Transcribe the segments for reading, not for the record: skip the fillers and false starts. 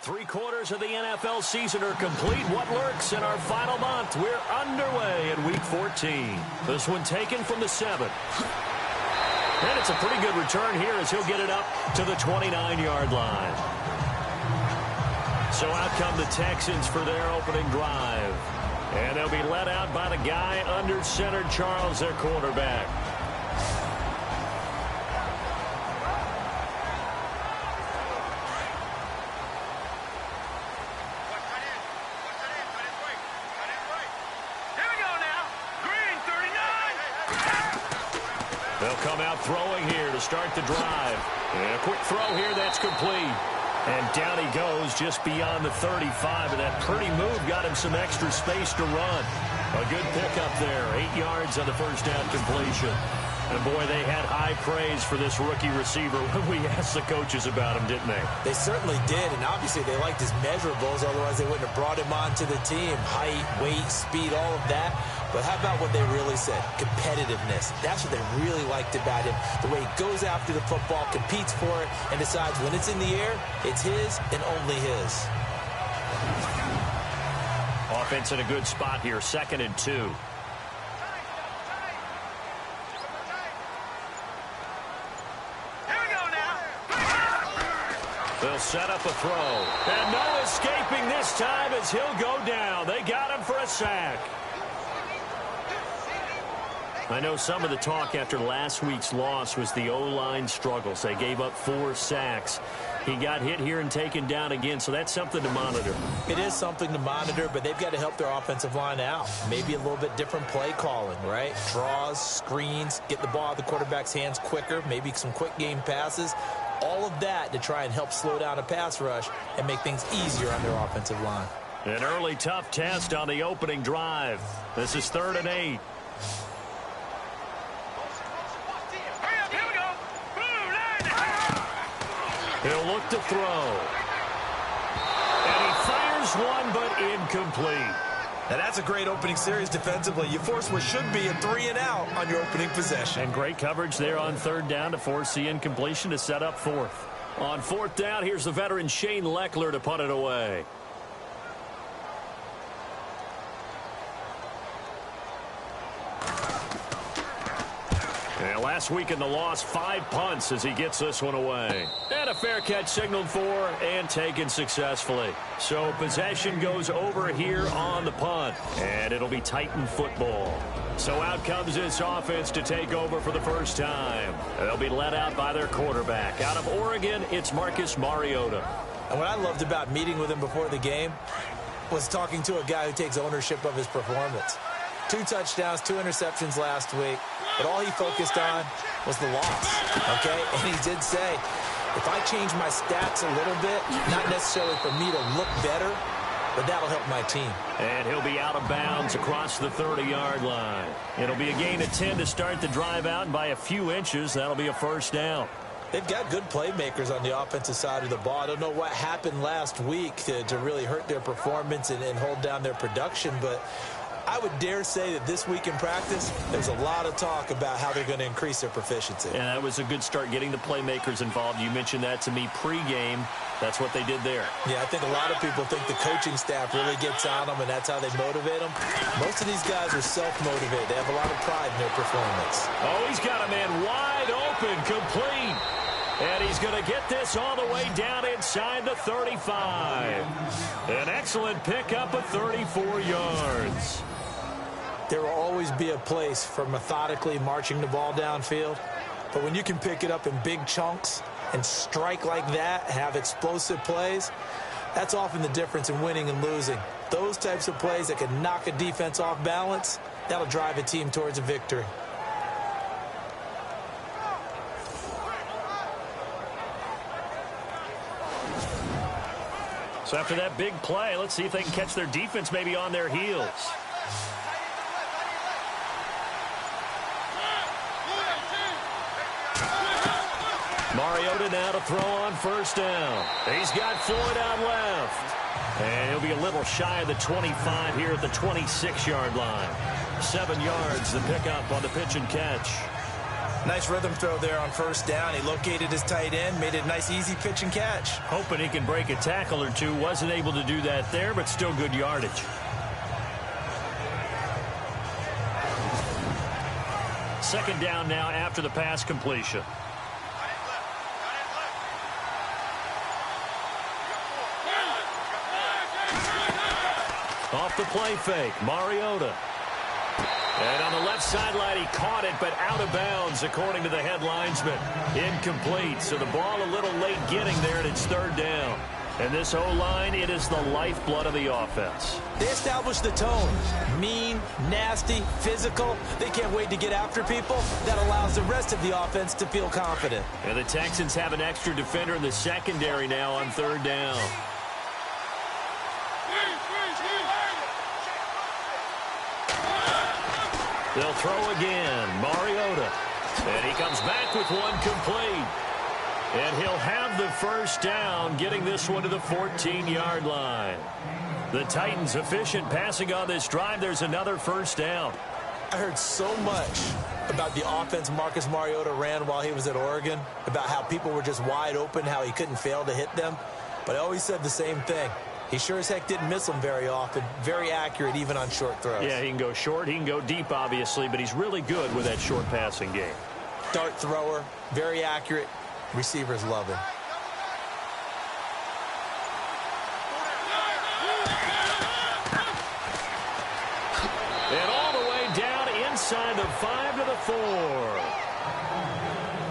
3/4 of the NFL season are complete. What lurks in our final month? We're underway in Week 14. This one taken from the 7. And it's a pretty good return here as he'll get it up to the 29-yard line. So out come the Texans for their opening drive. And they'll be led out by the guy under center, Charles, their quarterback. They'll come out throwing here to start the drive. And a quick throw here, that's complete. And down he goes just beyond the 35. And that pretty move got him some extra space to run. A good pickup there. 8 yards on the first down completion. And, boy, they had high praise for this rookie receiver when we asked the coaches about him, didn't they? They certainly did, and obviously they liked his measurables. Otherwise, they wouldn't have brought him onto the team. Height, weight, speed, all of that. But how about what they really said? Competitiveness. That's what they really liked about him. The way he goes after the football, competes for it, and decides when it's in the air, it's his and only his. Offense in a good spot here, 2nd and 2. They'll set up a throw. And no escaping this time as he'll go down. They got him for a sack. I know some of the talk after last week's loss was the O-line struggles. They gave up 4 sacks. He got hit here and taken down again, so that's something to monitor. It is something to monitor, but they've got to help their offensive line out. Maybe a little bit different play calling, right? Draws, screens, get the ball out of the quarterback's hands quicker, maybe some quick game passes. All of that to try and help slow down a pass rush and make things easier on their offensive line. An early tough test on the opening drive. This is 3rd and 8. He'll look to throw. And he fires one, but incomplete. Now that's a great opening series defensively. You force what should be a 3-and-out on your opening possession. And great coverage there on 3rd down to force the incompletion to set up 4th. On 4th down, here's the veteran Shane Leckler to punt it away. And last week in the loss, 5 punts as he gets this one away. And a fair catch signaled for and taken successfully. So possession goes over here on the punt. And it'll be Titan football. So out comes this offense to take over for the first time. They'll be led out by their quarterback. Out of Oregon, it's Marcus Mariota. And what I loved about meeting with him before the game was talking to a guy who takes ownership of his performance. 2 touchdowns, 2 interceptions last week. But all he focused on was the loss, okay? And he did say, if I change my stats a little bit, not necessarily for me to look better, but that'll help my team. And he'll be out of bounds across the 30-yard line. It'll be a gain of 10 to start the drive out, and by a few inches, that'll be a first down. They've got good playmakers on the offensive side of the ball. I don't know what happened last week to really hurt their performance and hold down their production, but I would dare say that this week in practice, there's a lot of talk about how they're going to increase their proficiency. And that was a good start getting the playmakers involved. You mentioned that to me pregame. That's what they did there. Yeah, I think a lot of people think the coaching staff really gets on them, and that's how they motivate them. Most of these guys are self-motivated. They have a lot of pride in their performance. Oh, he's got a man wide open, complete. And he's going to get this all the way down inside the 35. An excellent pickup of 34 yards. There will always be a place for methodically marching the ball downfield. But when you can pick it up in big chunks and strike like that, have explosive plays, that's often the difference in winning and losing. Those types of plays that can knock a defense off balance, that'll drive a team towards a victory. So after that big play, let's see if they can catch their defense maybe on their heels. Mariota now to throw on first down. He's got Floyd out left. And he'll be a little shy of the 25 here at the 26-yard line. 7 yards, the pickup on the pitch and catch. Nice rhythm throw there on first down. He located his tight end, made it a nice, easy pitch and catch. Hoping he can break a tackle or two. Wasn't able to do that there, but still good yardage. Second down now after the pass completion. Off the play fake, Mariota. And on the left sideline, he caught it, but out of bounds, according to the head linesman. Incomplete, so the ball a little late getting there, and it's third down. And this O-line, it is the lifeblood of the offense. They established the tone. Mean, nasty, physical. They can't wait to get after people. That allows the rest of the offense to feel confident. And the Texans have an extra defender in the secondary now on third down. They'll throw again. Mariota. And he comes back with one complete. And he'll have the first down, getting this one to the 14-yard line. The Titans efficient passing on this drive. There's another first down. I heard so much about the offense Marcus Mariota ran while he was at Oregon, about how people were just wide open, how he couldn't fail to hit them. But I always said the same thing. He sure as heck didn't miss them very often. Very accurate, even on short throws. Yeah, he can go short. He can go deep, obviously, but he's really good with that short passing game. Dart thrower, very accurate. Receivers love him. And all the way down inside the 5 to the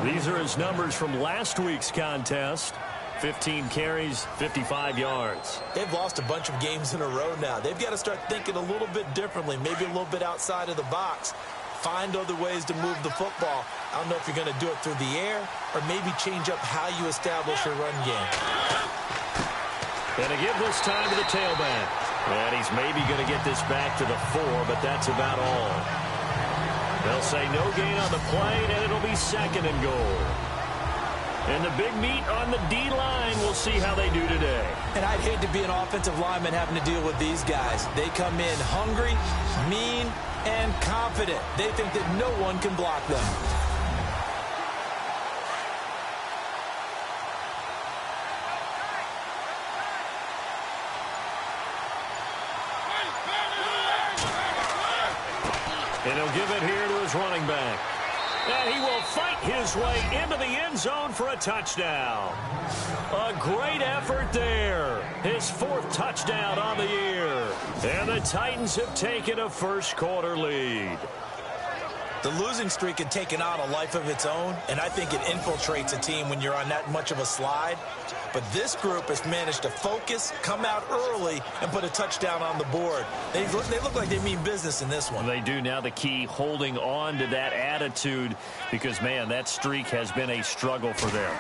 4. These are his numbers from last week's contest. 15 carries, 55 yards. They've lost a bunch of games in a row now. They've got to start thinking a little bit differently, maybe a little bit outside of the box. Find other ways to move the football. I don't know if you're going to do it through the air or maybe change up how you establish your run game. And to give this time to the tailback. And he's maybe going to get this back to the 4, but that's about all. They'll say no gain on the play, and it'll be second and goal. And the big meat on the D-line, we'll see how they do today. And I'd hate to be an offensive lineman having to deal with these guys. They come in hungry, mean, and confident. They think that no one can block them. And he'll give it here to his running back. And he will fight his way into the end zone for a touchdown. A great effort there. His 4th touchdown on the year. And the Titans have taken a first-quarter lead. The losing streak had taken on a life of its own, and I think it infiltrates a team when you're on that much of a slide. But this group has managed to focus, come out early, and put a touchdown on the board. They look like they mean business in this one. They do. Now the key, holding on to that attitude, because, man, that streak has been a struggle for them.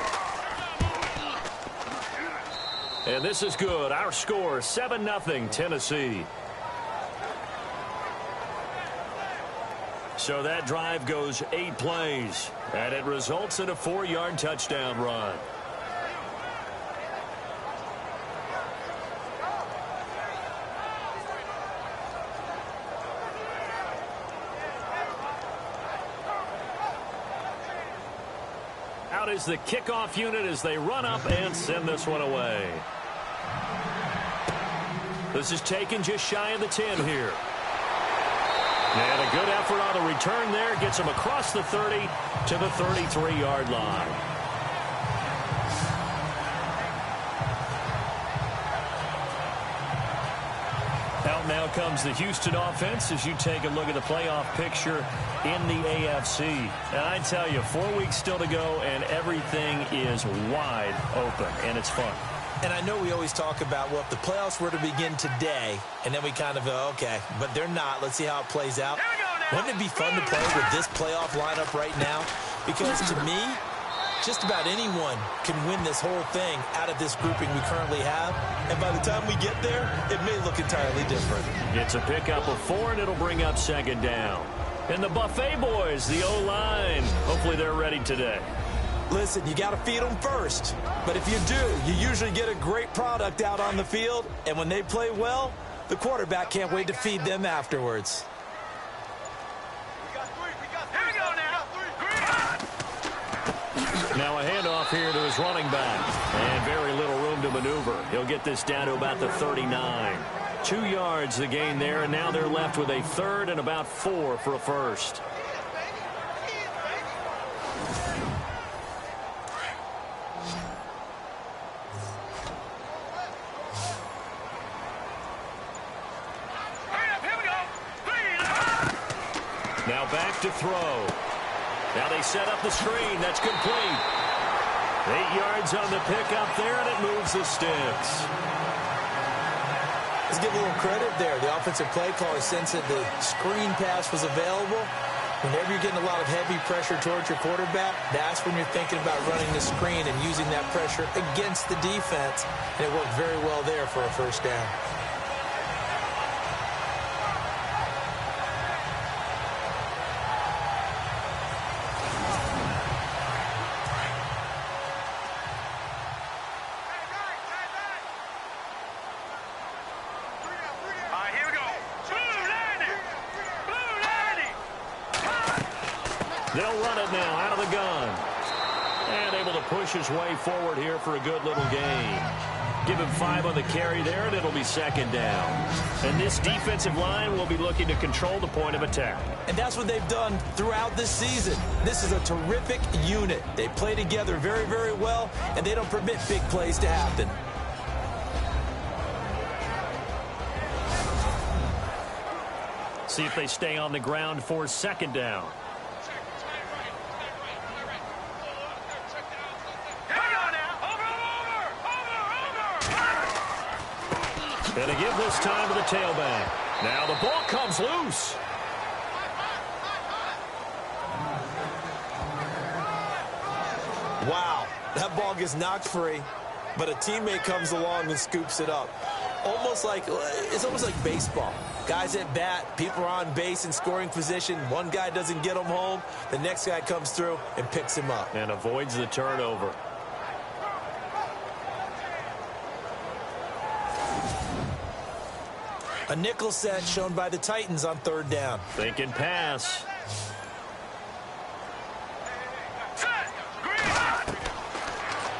And this is good. Our score, 7-0 Tennessee. So that drive goes 8 plays, and it results in a 4-yard touchdown run. Out is the kickoff unit as they run up and send this one away. This is taken just shy of the 10 here. And a good effort on the return there. Gets him across the 30 to the 33-yard line. Out now comes the Houston offense as you take a look at the playoff picture in the AFC. And I tell you, 4 weeks still to go, and everything is wide open, and it's fun. And I know we always talk about, well, if the playoffs were to begin today, and then we kind of go, okay, but they're not. Let's see how it plays out. Wouldn't it be fun to play with this playoff lineup right now? Because to me, just about anyone can win this whole thing out of this grouping we currently have. And by the time we get there, it may look entirely different. It's a pickup of 4, and it'll bring up second down. And the Buffet boys, the O-line, hopefully they're ready today. Listen, you got to feed them first. But if you do, you usually get a great product out on the field. And when they play well, the quarterback can't wait to feed them afterwards. Here we go now. Now a handoff here to his running back. And very little room to maneuver. He'll get this down to about the 39. 2 yards the gain there, and now they're left with a third and about 4 for a first. Now back to throw. Now they set up the screen. That's complete. 8 yards on the pickup there, and it moves the sticks. Let's give a little credit there. The offensive play caller sensed that the screen pass was available. Whenever you're getting a lot of heavy pressure towards your quarterback, that's when you're thinking about running the screen and using that pressure against the defense. And it worked very well there for a first down. They'll run it now out of the gun. And able to push his way forward here for a good little gain. Give him 5 on the carry there, and it'll be second down. And this defensive line will be looking to control the point of attack. And that's what they've done throughout this season. This is a terrific unit. They play together very, very well, and they don't permit big plays to happen. See if they stay on the ground for second down. And to give this time to the tailback. Now the ball comes loose. Wow, that ball gets knocked free, but a teammate comes along and scoops it up. It's almost like baseball. Guys at bat, people are on base in scoring position. One guy doesn't get him home. The next guy comes through and picks him up. And avoids the turnover. A nickel set shown by the Titans on third down. Thinking pass.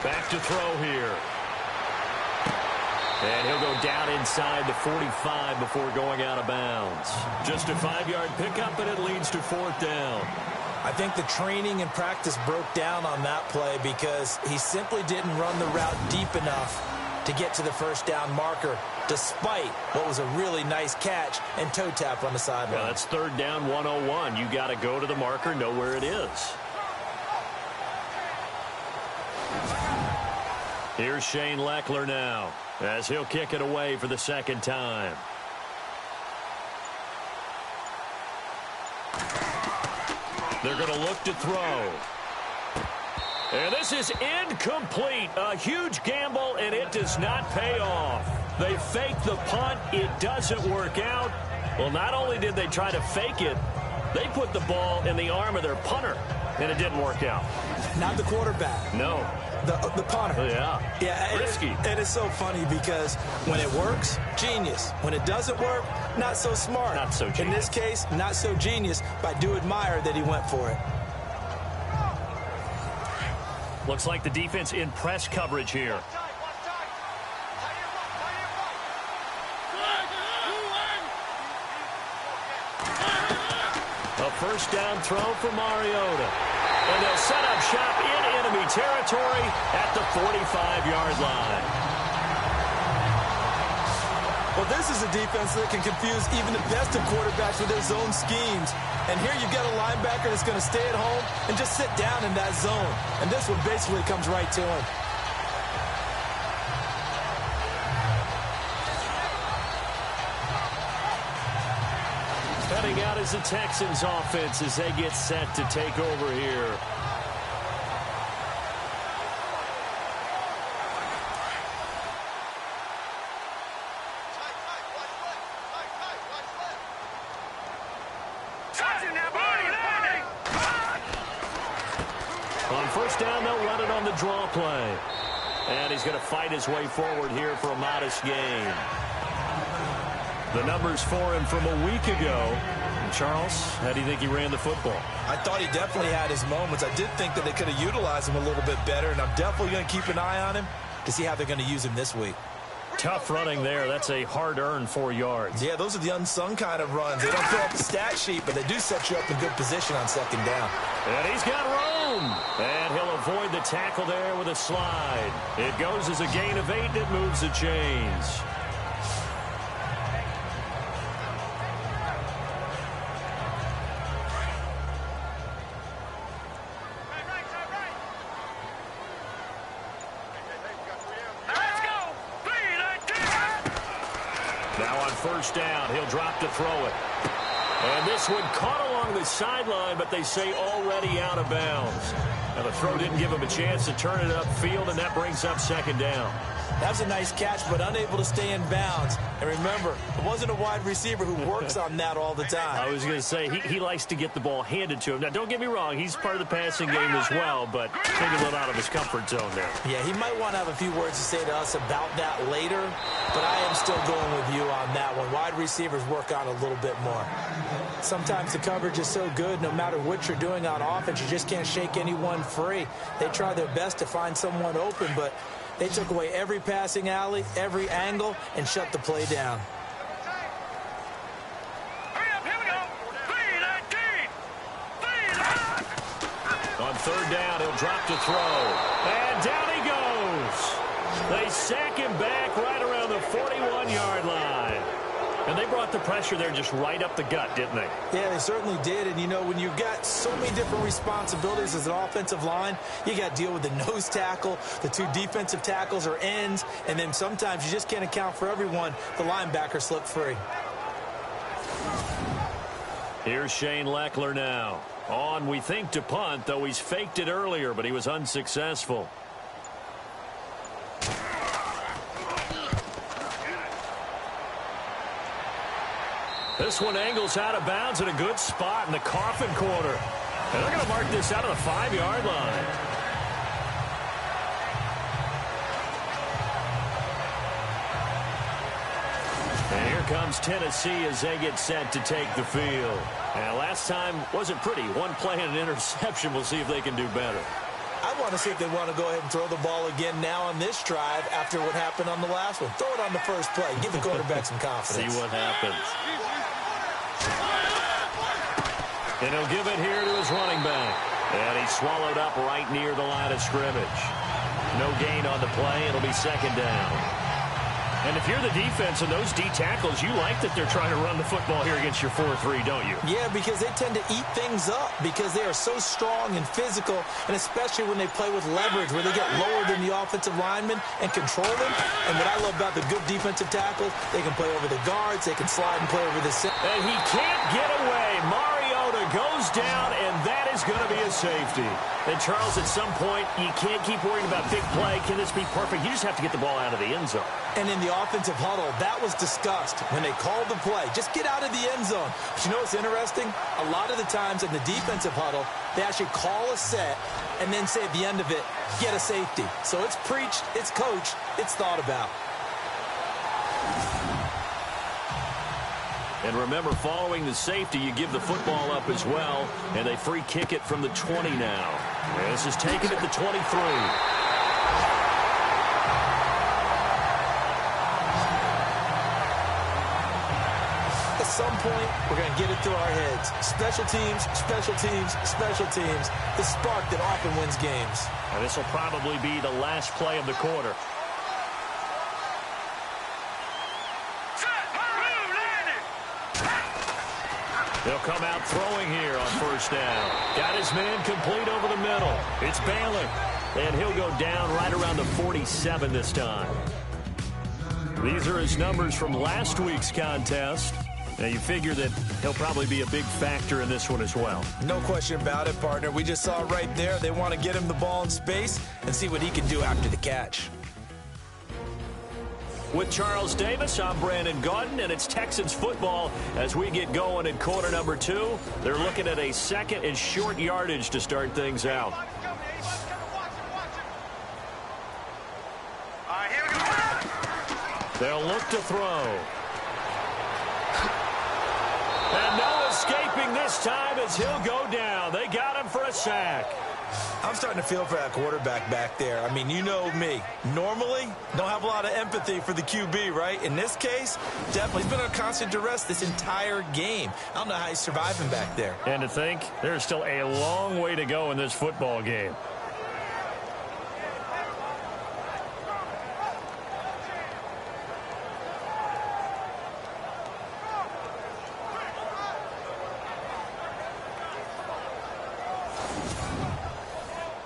Back to throw here. And he'll go down inside the 45 before going out of bounds. Just a 5-yard pickup, and it leads to fourth down. I think the training and practice broke down on that play because he simply didn't run the route deep enough to get to the first down marker, despite what was a really nice catch and toe tap on the sideline. Yeah, that's third down 101. You got to go to the marker, know where it is. Here's Shane Leckler now, as he'll kick it away for the second time. They're going to look to throw. And this is incomplete. A huge gamble, and it does not pay off. They fake the punt. It doesn't work out. Well, not only did they try to fake it, they put the ball in the arm of their punter, and it didn't work out. Not the quarterback. No. The punter. Yeah. Risky. And it's so funny because when it works, genius. When it doesn't work, not so smart. Not so genius. In this case, not so genius, but I do admire that he went for it. Looks like the defense in press coverage here. A first down throw for Mariota. And they'll set up shop in enemy territory at the 45-yard line. Well, this is a defense that can confuse even the best of quarterbacks with their zone schemes. And here you've got a linebacker that's going to stay at home and just sit down in that zone. And this one basically comes right to him. Heading out is the Texans offense as they get set to take over here. On first down, they'll run it on the draw play. And he's going to fight his way forward here for a modest gain. The numbers for him from a week ago, Charles, how do you think he ran the football? I thought he definitely had his moments. I did think that they could have utilized him a little bit better, and I'm definitely going to keep an eye on him to see how they're going to use him this week. Tough running there. That's a hard-earned 4 yards. Yeah, those are the unsung kind of runs. They don't fill up the stat sheet, but they do set you up in good position on second down. And he's got room. And he'll avoid the tackle there with a slide. It goes as a gain of 8, and it moves the chains. Now on first down, he'll drop to throw it. And this one caught along the sideline, but they say already out of bounds. Now the throw didn't give him a chance to turn it upfield, and that brings up second down. That was a nice catch, but unable to stay in bounds. And remember, it wasn't a wide receiver who works on that all the time. I was going to say, he likes to get the ball handed to him. Now, don't get me wrong, he's part of the passing game as well, but maybe a little out of his comfort zone there. Yeah, he might want to have a few words to say to us about that later, but I am still going with you on that one. Wide receivers work on a little bit more. Sometimes the coverage is so good, no matter what you're doing on offense, you just can't shake anyone free. They try their best to find someone open, but they took away every passing alley, every angle, and shut the play down. On third down, he'll drop to throw. And down he goes. They sack him back right around the 41-yard line. And they brought the pressure there just right up the gut, didn't they? Yeah, they certainly did. And, you know, when you've got so many different responsibilities as an offensive line, you got to deal with the nose tackle, the 2 defensive tackles or ends, and then sometimes you just can't account for everyone. The linebacker slipped free. Here's Shane Leckler now. On, we think, to punt, though he's faked it earlier, but he was unsuccessful. This one angles out of bounds in a good spot in the coffin corner. And they're going to mark this out of the 5-yard line. And here comes Tennessee as they get set to take the field. And last time wasn't pretty. One play and an interception. We'll see if they can do better. I want to see if they want to go ahead and throw the ball again now on this drive after what happened on the last one. Throw it on the first play. Give the quarterback some confidence. See what happens. And he'll give it here to his running back. And he's swallowed up right near the line of scrimmage. No gain on the play. It'll be second down. And if you're the defense and those D tackles, you like that they're trying to run the football here against your 4-3, don't you? Yeah, because they tend to eat things up because they are so strong and physical, and especially when they play with leverage where they get lower than the offensive linemen and control them. And what I love about the good defensive tackles, they can play over the guards, they can slide and play over the center. And he can't get away. Mariota goes down, and that is going to be a safety. And Charles, at some point, you can't keep worrying about big play. Can this be perfect? You just have to get the ball out of the end zone. And in the offensive huddle, that was discussed when they called the play. Just get out of the end zone. But you know what's interesting? A lot of the times in the defensive huddle, they actually call a set and then say at the end of it, get a safety. So it's preached, it's coached, it's thought about. And remember, following the safety, you give the football up as well, and they free kick it from the 20 now. And this is taken at the 23. At some point, we're going to get it through our heads. Special teams, special teams, special teams. The spark that often wins games. And this will probably be the last play of the quarter. They'll come out throwing here on first down. Got his man complete over the middle. It's Bailey. And he'll go down right around the 47 this time. These are his numbers from last week's contest. Now, you figure that he'll probably be a big factor in this one as well. No question about it, partner. We just saw right there they want to get him the ball in space and see what he can do after the catch. With Charles Davis, I'm Brandon Gaudin, and it's Texans football as we get going in quarter number 2. They're looking at a second and short yardage to start things out. They'll look to throw. And no escaping this time as he'll go down. They got him for a sack. I'm starting to feel for that quarterback back there. I mean, you know me. Normally, don't have a lot of empathy for the QB, right? In this case, definitely. He's been under constant duress this entire game. I don't know how he's surviving back there. And to think, there's still a long way to go in this football game.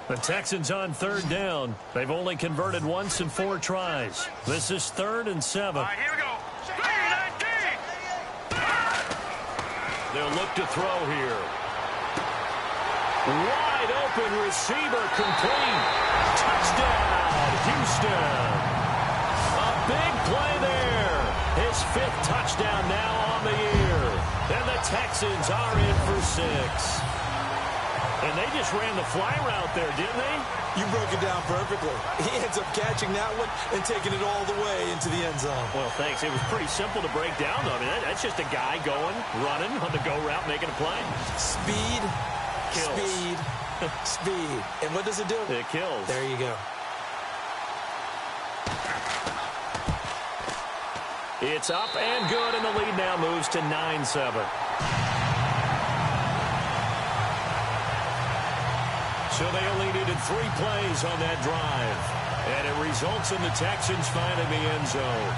The Texans on third down. They've only converted once in 4 tries. This is 3rd and 7. All right, here we go. They'll look to throw here. Wide open receiver complete. Touchdown, Houston. A big play there. His 5th touchdown now on the year. And the Texans are in for 6. And they just ran the fly route there, didn't they? You broke it down perfectly. He ends up catching that one and taking it all the way into the end zone. Well, thanks. It was pretty simple to break down, though. I mean, that's just a guy going, running on the go route, making a play. Speed, Kills. speed, speed. And what does it do? It kills. There you go. It's up and good, and the lead now moves to 9-7. So they only needed 3 plays on that drive. And it results in the Texans finding the end zone.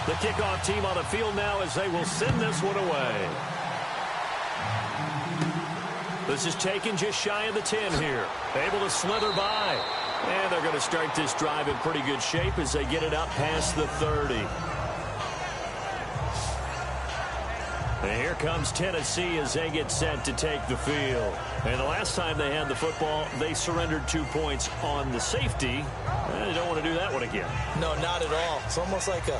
The kickoff team on the field now as they will send this one away. This is taken just shy of the 10 here. Able to slither by. And they're going to start this drive in pretty good shape as they get it up past the 30. And here comes Tennessee as they get set to take the field. And the last time they had the football, they surrendered 2 points on the safety. They don't want to do that one again. No, not at all. It's almost like a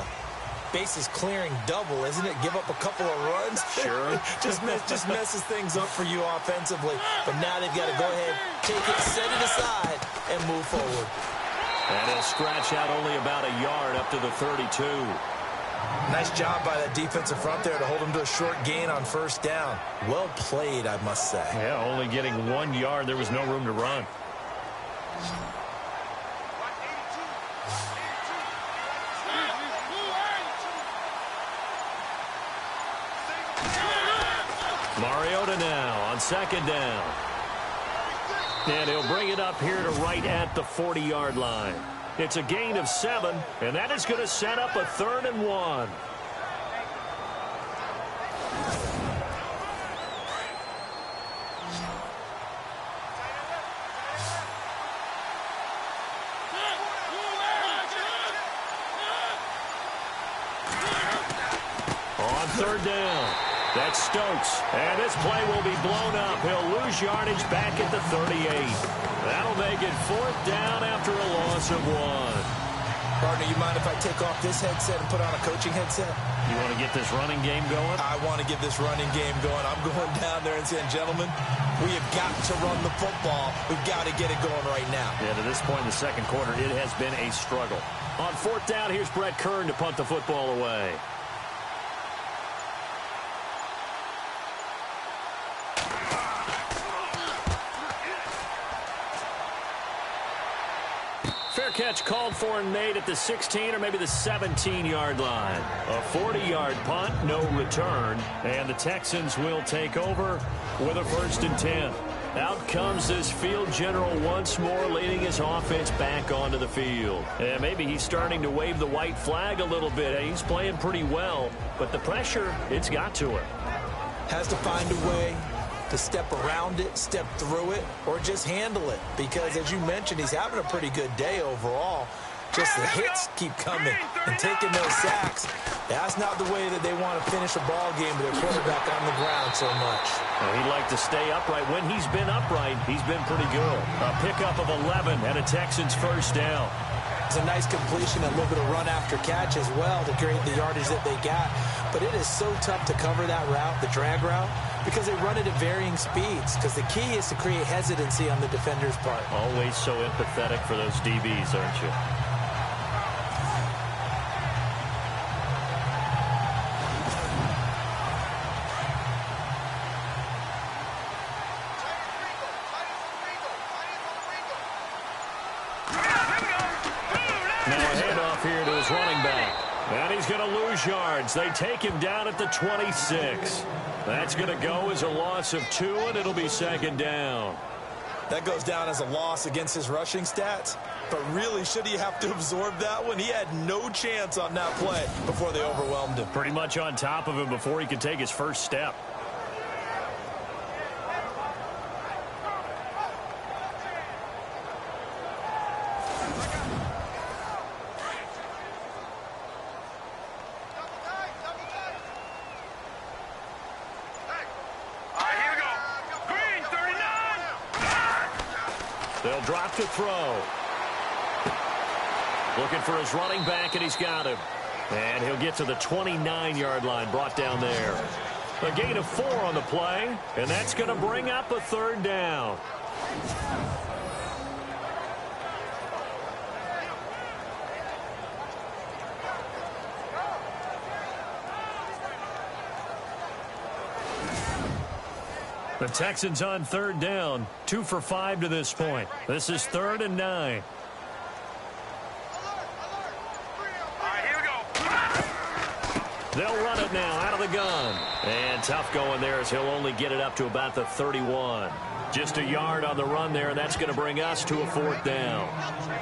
bases clearing double, isn't it? Give up a couple of runs. Sure. just messes things up for you offensively. But now they've got to go ahead, take it, set it aside, and move forward. And he'll scratch out only about a yard up to the 32. Nice job by that defensive front there to hold him to a short gain on first down. Well played, I must say. Yeah, only getting 1 yard. There was no room to run. Mariota now on 2nd down. And he'll bring it up here to right at the 40-yard line. It's a gain of 7, and that is going to set up a 3rd and 1. On 3rd down. That's Stokes. And this play will be blown up. He'll lose yardage back at the 38. That'll make it 4th down after a loss of 1. Partner, you mind if I take off this headset and put on a coaching headset? You want to get this running game going? I want to get this running game going. I'm going down there and saying, gentlemen, we have got to run the football. We've got to get it going right now. Yeah, to this point in the 2nd quarter, it has been a struggle. On 4th down, here's Brett Kern to punt the football away. Fair catch called for and made at the 16 or maybe the 17-yard line. A 40-yard punt, no return. And the Texans will take over with a 1st and 10. Out comes this field general once more, leading his offense back onto the field. And maybe he's starting to wave the white flag a little bit. He's playing pretty well, but the pressure, it's got to him. Has to find a way to step around it, step through it, or just handle it. Because, as you mentioned, he's having a pretty good day overall. Just the hits keep coming and taking those sacks. That's not the way that they want to finish a ball game with their quarterback on the ground so much. Well, he'd like to stay upright. When he's been upright, he's been pretty good. A pickup of 11 and a Texans 1st down. It's a nice completion, a little bit of run after catch as well to create the yardage that they got. But it is so tough to cover that route, the drag route, Because they run it at varying speeds. Because the key is to create hesitancy on the defender's part. Always so empathetic for those DBs, aren't you? Now a handoff here to his running back. And he's going to lose yards. They take him down at the 26. That's going to go as a loss of 2, and it'll be second down. That goes down as a loss against his rushing stats. But really, should he have to absorb that one? He had no chance on that play before they overwhelmed him. Pretty much on top of him before he could take his first step. They'll drop to throw. Looking for his running back, and he's got him. And he'll get to the 29-yard line, brought down there. A gain of 4 on the play, and that's going to bring up a third down. The Texans on third down, 2 for 5 to this point. This is 3rd and 9. They'll run it now out of the gun. And tough going there as he'll only get it up to about the 31. Just a yard on the run there, and that's going to bring us to a 4th down.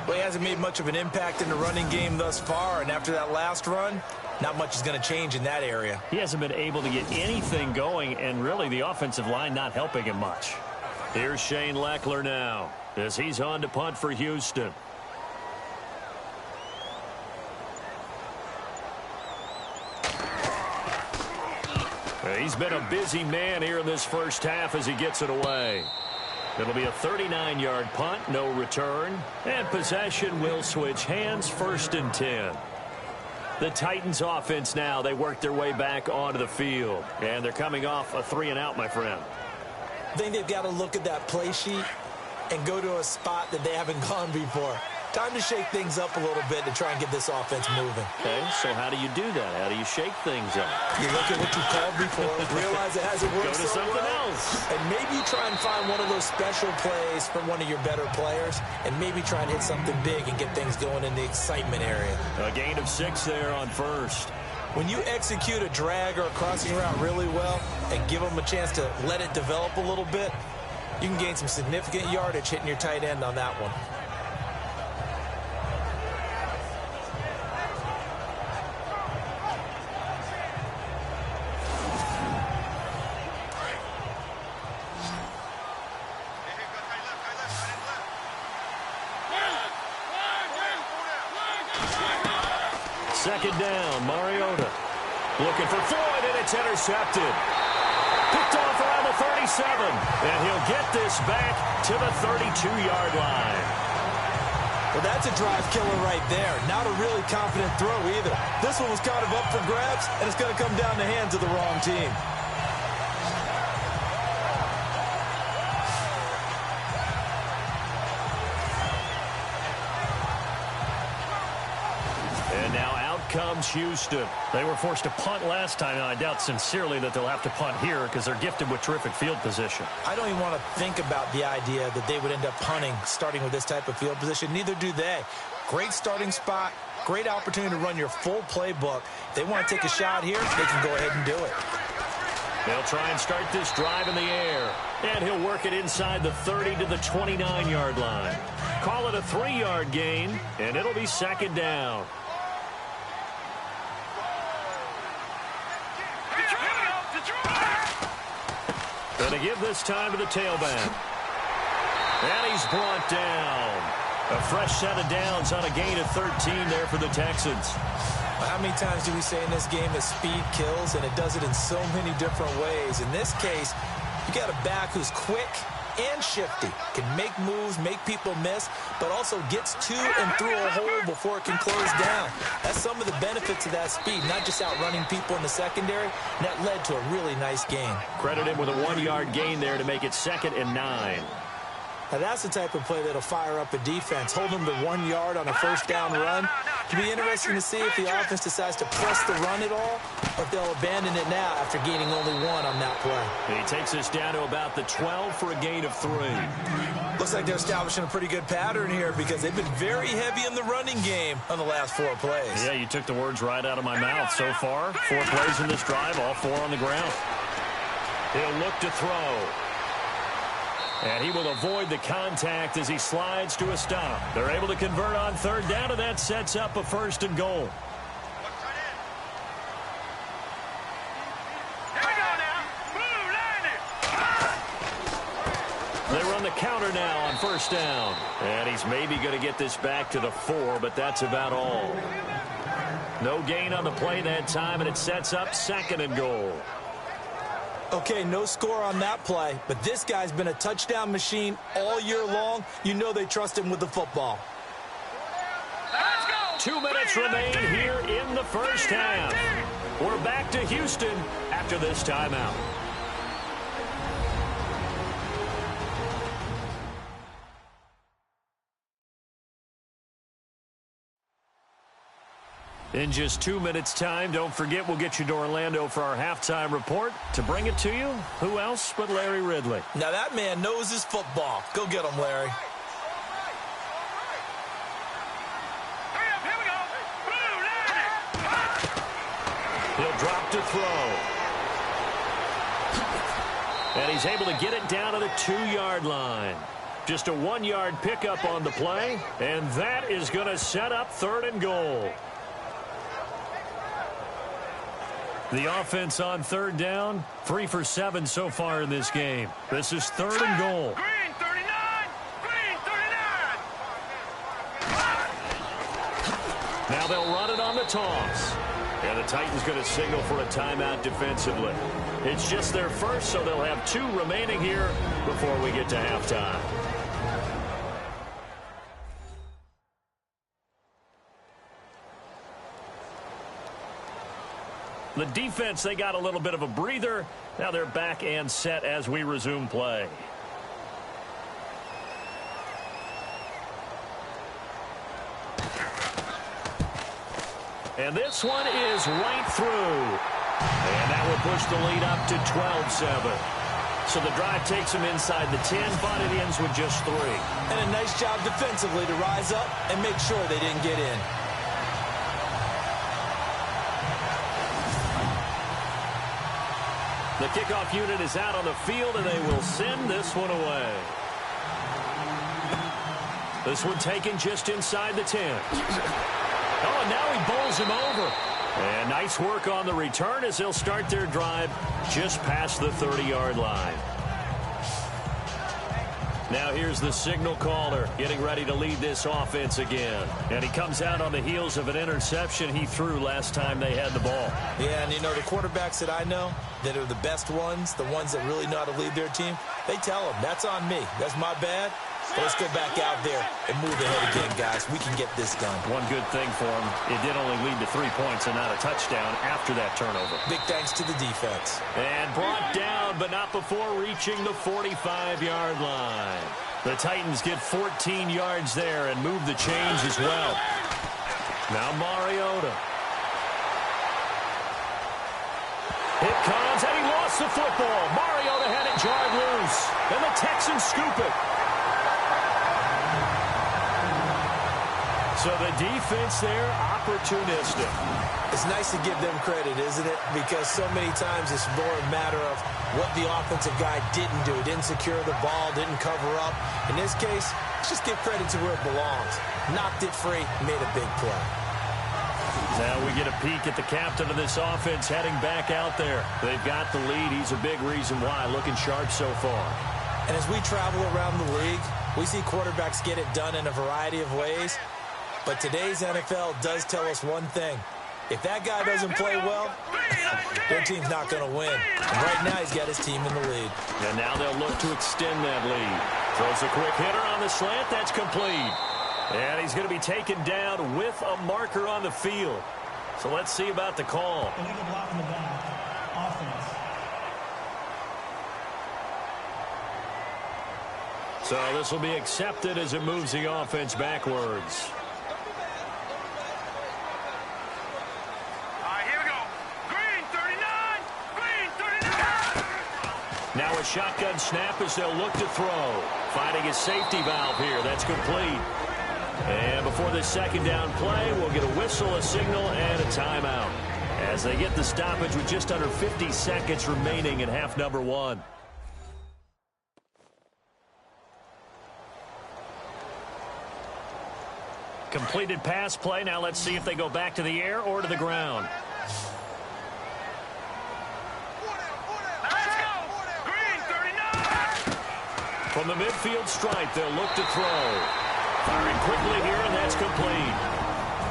Well, he hasn't made much of an impact in the running game thus far, and after that last run, not much is going to change in that area. He hasn't been able to get anything going, and really the offensive line not helping him much. Here's Shane Leckler now as he's on to punt for Houston. He's been a busy man here in this first half as he gets it away. It'll be a 39-yard punt, no return, and possession will switch hands, 1st and 10. The Titans offense now, they work their way back onto the field, and they're coming off a 3-and-out, my friend. I think they've got to look at that play sheet and go to a spot that they haven't gone before. Time to shake things up a little bit to try and get this offense moving. Okay, so how do you do that? How do you shake things up? You look at what you called before, realize it hasn't worked Go to so something well, else. and maybe try and find one of those special plays from one of your better players, and maybe try and hit something big and get things going in the excitement area. A gain of 6 there on 1st. When you execute a drag or a crossing route really well and give them a chance to let it develop a little bit, you can gain some significant yardage hitting your tight end on that one. Second down, Mariota. Looking for Floyd, and it's intercepted. Picked off around the 37, and he'll get this back to the 32-yard line. Well, that's a drive killer right there. Not a really confident throw either. This one was kind of up for grabs, and it's going to come down the hands of the wrong team. And now out comes Houston. They were forced to punt last time, and I doubt sincerely that they'll have to punt here because they're gifted with terrific field position. I don't even want to think about the idea that they would end up punting starting with this type of field position. Neither do they. Great starting spot, great opportunity to run your full playbook. If they want to take a shot here, they can go ahead and do it. They'll try and start this drive in the air, and he'll work it inside the 30 to the 29-yard line. Call it a 3-yard gain, and it'll be second down. And to give this time to the tailback. And he's brought down. A fresh set of downs on a gain of 13 there for the Texans. How many times do we say in this game that speed kills, and it does it in so many different ways? In this case, you got a back who's quick, and shifty. Can make moves, make people miss, but also gets to and through a hole before it can close down. That's some of the benefits of that speed, not just outrunning people in the secondary. And that led to a really nice gain. Credit him with a 1-yard gain there to make it 2nd and 9. Now, that's the type of play that'll fire up a defense. Hold them to 1 yard on a first down run. It'll be interesting to see if the offense decides to press the run at all, or if they'll abandon it now after gaining only 1 on that play. He takes us down to about the 12 for a gain of 3. Looks like they're establishing a pretty good pattern here because they've been very heavy in the running game on the last 4 plays. Yeah, you took the words right out of my mouth. So far, 4 plays in this drive, all 4 on the ground. He'll look to throw. And he will avoid the contact as he slides to a stop. They're able to convert on 3rd down, and that sets up a 1st and goal. They run the counter now on 1st down. And he's maybe going to get this back to the 4, but that's about all. No gain on the play that time, and it sets up 2nd and goal. Okay, no score on that play, but this guy's been a touchdown machine all year long. You know they trust him with the football. 2 minutes remain here in the first half. We're back to Houston after this timeout. In just 2 minutes' time, don't forget we'll get you to Orlando for our halftime report. To bring it to you, who else but Larry Ridley? Now that man knows his football. Go get him, Larry. He'll drop to throw. And he's able to get it down to the 2-yard line. Just a 1-yard pickup on the play, and that is going to set up 3rd and goal. The offense on 3rd down, 3 for 7 so far in this game. This is 3rd and goal. Green 39! Green 39! Now they'll run it on the toss. And the Titans going to signal for a timeout defensively. It's just their first, so they'll have 2 remaining here before we get to halftime. The defense, they got a little bit of a breather. Now they're back and set as we resume play. And this one is right through. And that will push the lead up to 12-7. So the drive takes them inside the 10, but it ends with just 3. And a nice job defensively to rise up and make sure they didn't get in. The kickoff unit is out on the field, and they will send this one away. This one taken just inside the 10. Oh, and now he bowls him over. And nice work on the return as they'll start their drive just past the 30-yard line. Now here's the signal caller getting ready to lead this offense again. And he comes out on the heels of an interception he threw last time they had the ball. Yeah, and you know, the quarterbacks that I know that are the best ones, the ones that really know how to lead their team, they tell them, that's on me. That's my bad. But let's go back out there and move ahead again, guys. We can get this done. One good thing for him, it did only lead to 3 points and not a touchdown after that turnover. Big thanks to the defense. And brought down, but not before reaching the 45-yard line. The Titans get 14 yards there and move the chains as well. Now Mariota. It comes, and he lost the football. Mariota had it jarred loose, and the Texans scoop it. So the defense there, opportunistic. It's nice to give them credit, isn't it? Because so many times it's more a matter of what the offensive guy didn't do. Didn't secure the ball, didn't cover up. In this case, let's just give credit to where it belongs. Knocked it free, made a big play. Now we get a peek at the captain of this offense heading back out there. They've got the lead. He's a big reason why. Looking sharp so far. And as we travel around the league, we see quarterbacks get it done in a variety of ways. But today's NFL does tell us one thing. If that guy doesn't play well, their team's not going to win. And right now, he's got his team in the lead. And now they'll look to extend that lead. Throws a quick hitter on the slant. That's complete. And he's going to be taken down with a marker on the field. So let's see about the call. Illegal block in the back. Offense. So this will be accepted as it moves the offense backwards. All right, here we go. Green 39. Green 39. Now a shotgun snap as they'll look to throw. Finding a safety valve here. That's complete. And before this second down play, we'll get a whistle, a signal, and a timeout as they get the stoppage with just under 50 seconds remaining in half number one. Completed pass play. Now let's see if they go back to the air or to the ground. Let's go. Green 39. From the midfield stripe, they'll look to throw. Firing quickly here, and that's complete.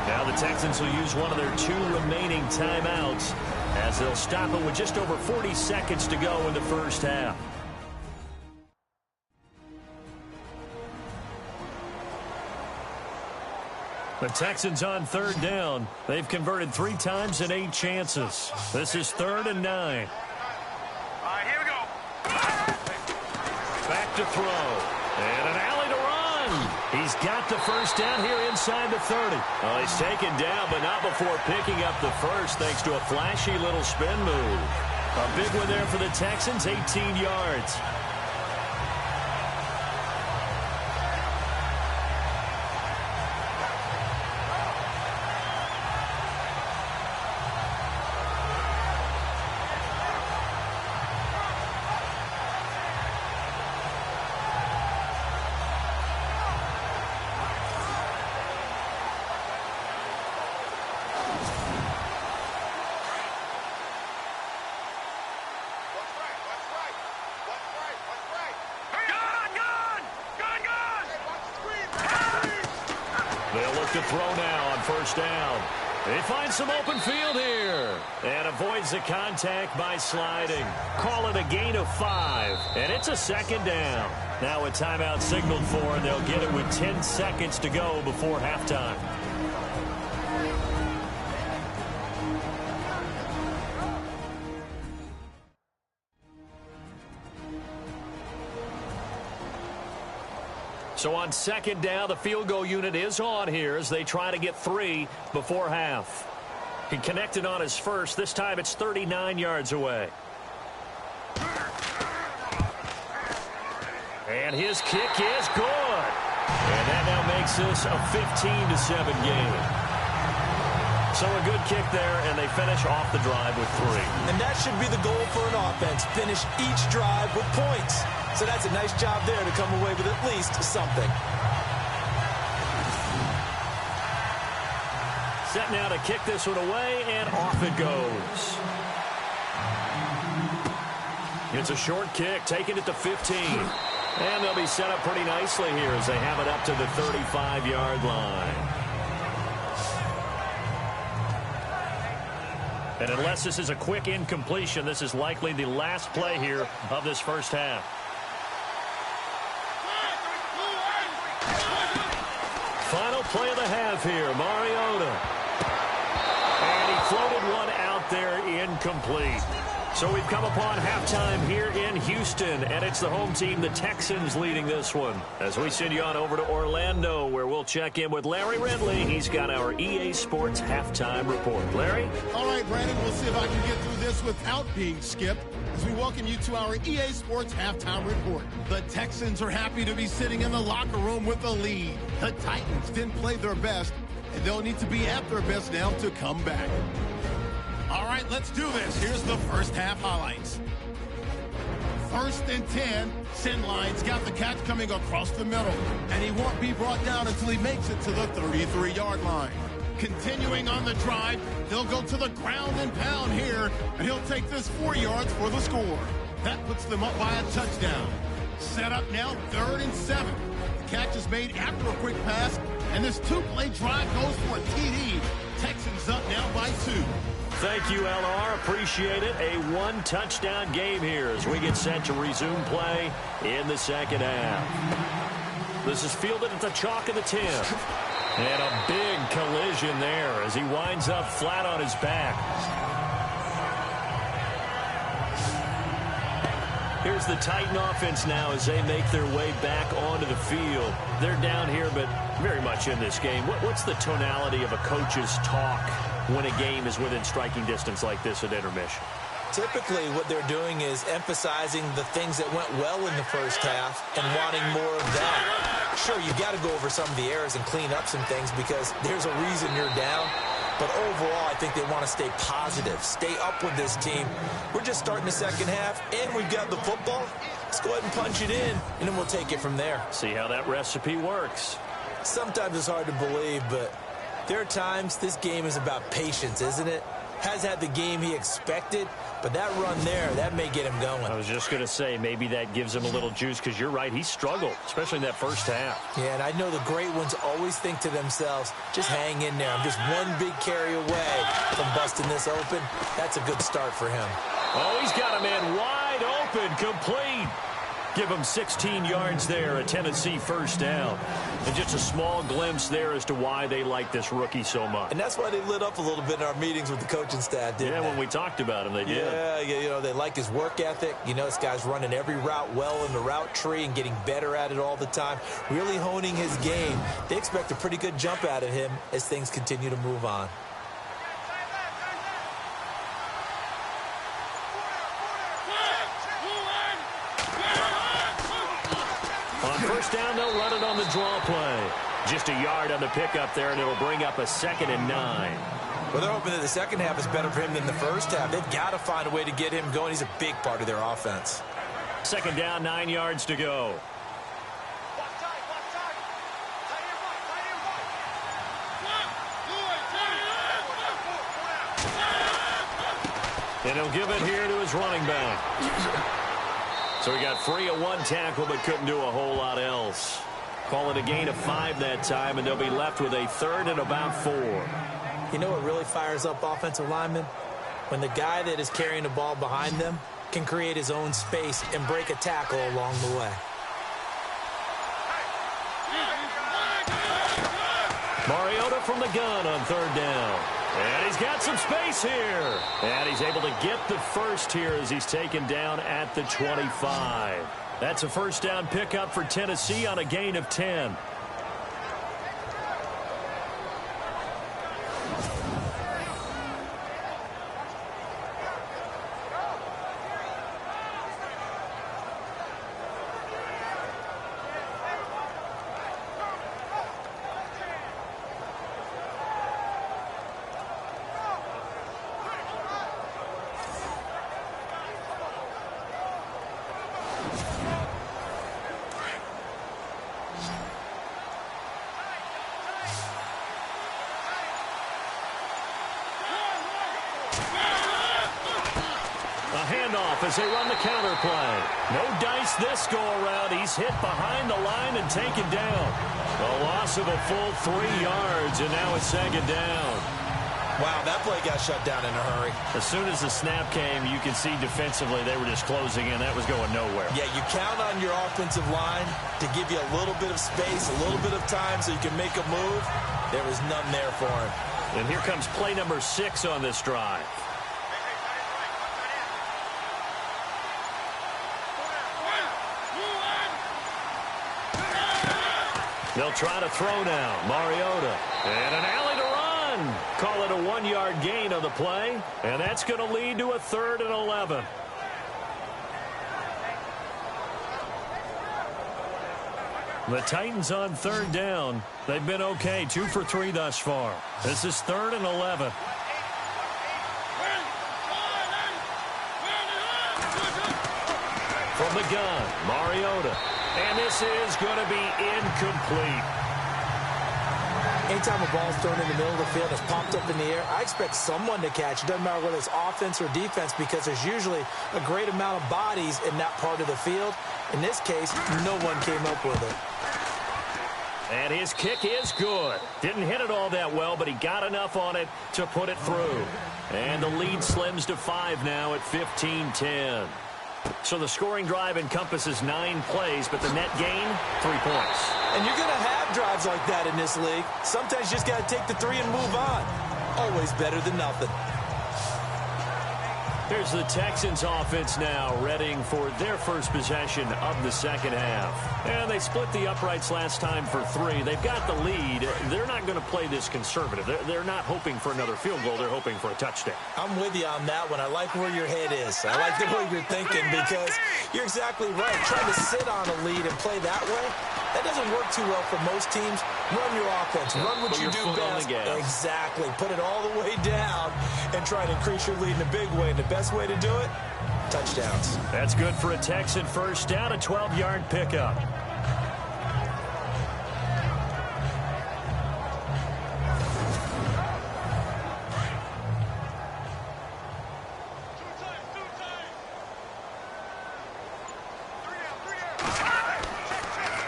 Now the Texans will use one of their 2 remaining timeouts as they'll stop it with just over 40 seconds to go in the first half. The Texans on third down. They've converted 3 times in 8 chances. This is 3rd and 9. All right, here we go. Back to throw. And an alley to run. He's got the first down here inside the 30. Oh, he's taken down, but not before picking up the first thanks to a flashy little spin move. A big one there for the Texans, 18 yards. To throw now on first down. They find some open field here and avoids the contact by sliding. Call it a gain of 5, and it's a second down. Now a timeout signaled for, and they'll get it with 10 seconds to go before halftime. So on second down, the field goal unit is on here as they try to get 3 before half. He connected on his first. This time it's 39 yards away. And his kick is good. And that now makes this a 15-7 game. So a good kick there, and they finish off the drive with 3. And that should be the goal for an offense. Finish each drive with points. So that's a nice job there to come away with at least something. Set now to kick this one away, and off it goes. It's a short kick, taking it to 15. And they'll be set up pretty nicely here as they have it up to the 35-yard line. And unless this is a quick incompletion, this is likely the last play here of this first half. Final play of the half here, Mariota. And he floated one out there incomplete. So we've come upon halftime here in Houston, and it's the home team, the Texans, leading this one. As we send you on over to Orlando, where we'll check in with Larry Ridley. He's got our EA Sports halftime report. Larry? All right, Brandon, we'll see if I can get through this without being skipped as we welcome you to our EA Sports halftime report. The Texans are happy to be sitting in the locker room with a lead. The Titans didn't play their best, and they'll need to be at their best now to come back. All right, let's do this. Here's the first half highlights. 1st and 10. Sinline's got the catch coming across the middle, and he won't be brought down until he makes it to the 33-yard line. Continuing on the drive, they'll go to the ground and pound here, and he'll take this 4 yards for the score. That puts them up by a touchdown. Set up now, 3rd and 7. The catch is made after a quick pass, and this 2-play drive goes for a TD. Texans up now by 2. Thank you, LR. Appreciate it. A one-touchdown game here as we get set to resume play in the second half. This is fielded at the chalk of the 10. And a big collision there as he winds up flat on his back. Here's the Titan offense now as they make their way back onto the field. They're down here, but very much in this game. What's the tonality of a coach's talk when a game is within striking distance like this at intermission? Typically, what they're doing is emphasizing the things that went well in the first half and wanting more of that. Sure, you've got to go over some of the errors and clean up some things because there's a reason you're down. But overall, I think they want to stay positive, stay up with this team. We're just starting the second half, and we've got the football. Let's go ahead and punch it in, and then we'll take it from there. See how that recipe works. Sometimes it's hard to believe, but there are times this game is about patience, isn't it? Has had the game he expected, but that run there, that may get him going. I was just going to say, maybe that gives him a little juice because you're right, he struggled, especially in that first half. Yeah, and I know the great ones always think to themselves, just hang in there. I'm just one big carry away from busting this open. That's a good start for him. Oh, he's got a man wide open, complete. Give him 16 yards there, a Tennessee first down. And just a small glimpse there as to why they like this rookie so much. And that's why they lit up a little bit in our meetings with the coaching staff, didn't they? When we talked about him, they did. Yeah, you know, they like his work ethic. You know, this guy's running every route well in the route tree and getting better at it all the time, really honing his game. They expect a pretty good jump out of him as things continue to move on. On first down, they'll run it on the draw play. Just a yard on the pickup there, and it'll bring up a 2nd and 9. Well, they're hoping that the second half is better for him than the first half. They've got to find a way to get him going. He's a big part of their offense. 2nd down, 9 yards to go. And he'll give it here to his running back. So he got free of one tackle, but couldn't do a whole lot else. Call it a gain of 5 that time, and they'll be left with a 3rd and about 4. You know what really fires up offensive linemen? When the guy that is carrying the ball behind them can create his own space and break a tackle along the way. Mariota from the gun on 3rd down. And he's got some space here. And he's able to get the first here as he's taken down at the 25. That's a first down pickup for Tennessee on a gain of 10. As they run the counter play. No dice this go-around. He's hit behind the line and taken down. A loss of a full 3 yards, and now it's 2nd down. Wow, that play got shut down in a hurry. As soon as the snap came, you can see defensively they were just closing in. That was going nowhere. Yeah, you count on your offensive line to give you a little bit of space, a little bit of time so you can make a move. There was none there for him. And here comes play number 6 on this drive. They'll try to throw now. Mariota. And an alley to run. Call it a 1-yard gain on the play. And that's going to lead to a 3rd and 11. The Titans on 3rd down. They've been okay. 2 for 3 thus far. This is 3rd and 11. From the gun, Mariota. And this is going to be incomplete. Anytime a ball is thrown in the middle of the field, it's popped up in the air, I expect someone to catch. It doesn't matter whether it's offense or defense because there's usually a great amount of bodies in that part of the field. In this case, no one came up with it. And his kick is good. Didn't hit it all that well, but he got enough on it to put it through. And the lead slims to 5 now at 15-10. So the scoring drive encompasses 9 plays, but the net gain, 3 points. And you're going to have drives like that in this league. Sometimes you just got to take the 3 and move on. Always better than nothing. Here's the Texans offense now, readying for their first possession of the second half. And they split the uprights last time for 3. They've got the lead. They're not going to play this conservative. They're not hoping for another field goal. They're hoping for a touchdown. I'm with you on that one. I like where your head is. I like the way you're thinking because you're exactly right. Trying to sit on a lead and play that way, that doesn't work too well for most teams. Run your offense. Run what you do best. Exactly. Put it all the way down and try to increase your lead in a big way. And the best way to do it, touchdowns. That's good for a Texan first down, a 12-yard pickup.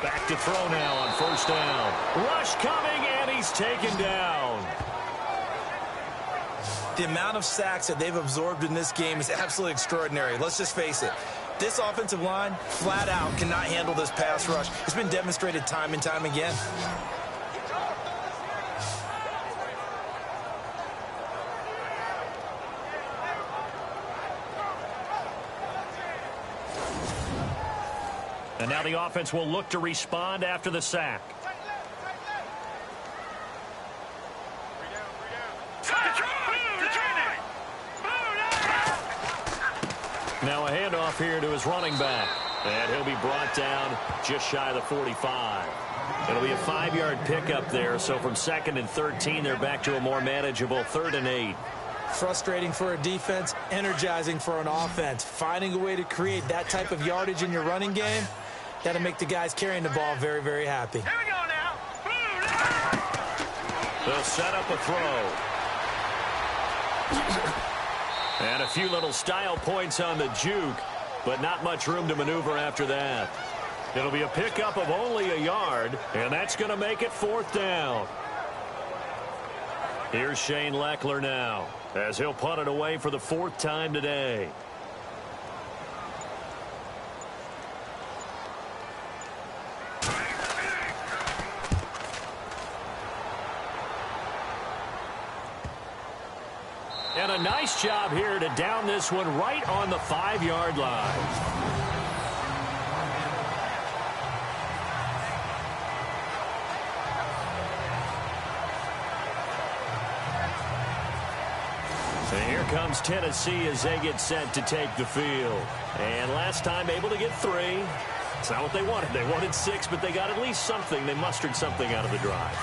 Back to throw now on first down. Rush coming, and he's taken down. The amount of sacks that they've absorbed in this game is absolutely extraordinary. Let's just face it. This offensive line, flat out, cannot handle this pass rush. It's been demonstrated time and time again. And now the offense will look to respond after the sack. Now a handoff here to his running back. And he'll be brought down just shy of the 45. It'll be a 5-yard pickup there. So from 2nd and 13, they're back to a more manageable 3rd and 8. Frustrating for a defense, energizing for an offense. Finding a way to create that type of yardage in your running game, that'll make the guys carrying the ball very, very happy. Here we go now. They'll set up a throw. And a few little style points on the juke, but not much room to maneuver after that. It'll be a pickup of only a yard, and that's going to make it 4th down. Here's Shane Leckler now, as he'll punt it away for the 4th time today. And a nice job here to down this one right on the 5-yard line. And here comes Tennessee as they get set to take the field. And last time able to get 3. It's not what they wanted. They wanted 6, but they got at least something. They mustered something out of the drive.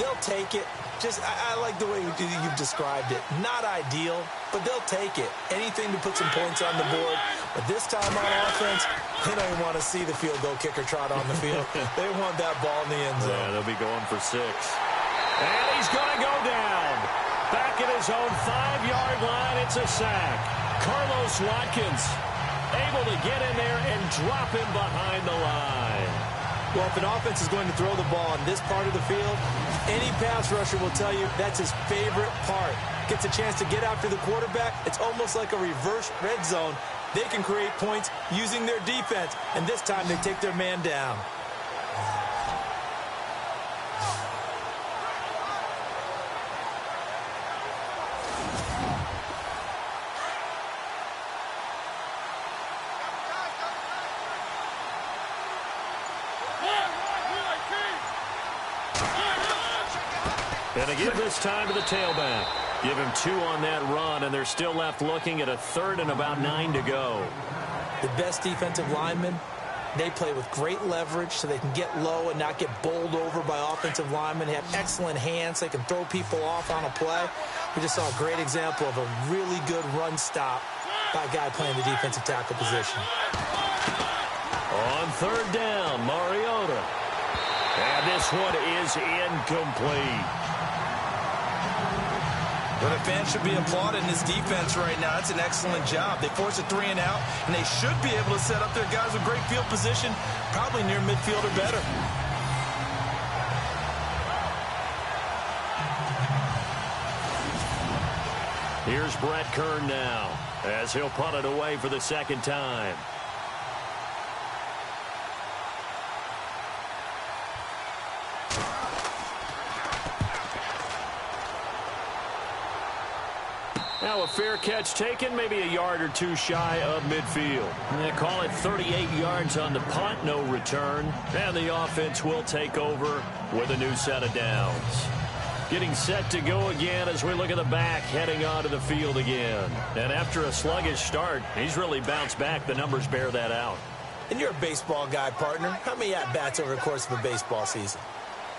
They'll take it. I like the way you've described it. Not ideal, but they'll take it. Anything to put some points on the board. But this time on offense, they don't even want to see the field goal kicker trot on the field. They want that ball in the end zone. Yeah, they'll be going for 6. And he's going to go down. Back at his own 5-yard line, it's a sack. Carlos Watkins able to get in there and drop him behind the line. Well, if an offense is going to throw the ball in this part of the field, any pass rusher will tell you that's his favorite part. Gets a chance to get after the quarterback. It's almost like a reverse red zone. They can create points using their defense, and this time they take their man down. And they give this time to the tailback. Give him 2 on that run, and they're still left looking at a 3rd and about 9 to go. The best defensive linemen, they play with great leverage so they can get low and not get bowled over by offensive linemen. They have excellent hands. They can throw people off on a play. We just saw a great example of a really good run stop by a guy playing the defensive tackle position. On 3rd down, Mariota. And this one is incomplete. Well, the fans should be applauding this defense right now. It's an excellent job. They force a 3 and out, and they should be able to set up their guys with great field position, probably near midfield or better. Here's Brett Kern now as he'll punt it away for the second time. Now a fair catch taken, maybe a yard or two shy of midfield. They call it 38 yards on the punt, no return. And the offense will take over with a new set of downs. Getting set to go again as we look at the back, heading onto the field again. And after a sluggish start, he's really bounced back. The numbers bear that out. And you're a baseball guy, partner. How many at-bats over the course of a baseball season?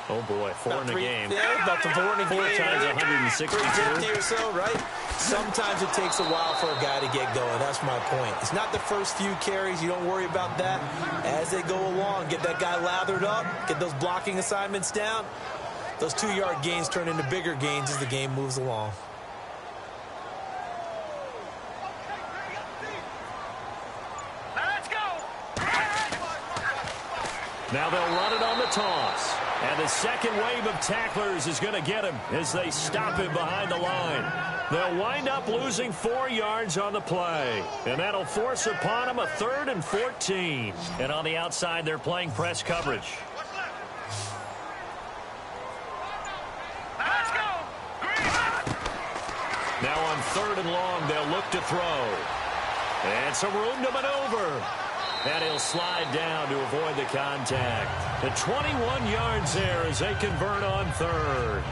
Oh, boy, four in a game. Yeah, about the four in a game. 4 times 162. 350 or so, right? Sometimes it takes a while for a guy to get going. That's my point. It's not the first few carries. You don't worry about that. As they go along, get that guy lathered up, get those blocking assignments down. Those 2-yard gains turn into bigger gains as the game moves along. Let's go. Now they'll run it on the toss. And the second wave of tacklers is going to get him as they stop him behind the line. They'll wind up losing 4 yards on the play. And that'll force upon him a 3rd and 14. And on the outside, they're playing press coverage. Let's go. Now on 3rd and long, they'll look to throw. And some room to maneuver. And he'll slide down to avoid the contact. The 21 yards there as they convert on 3rd.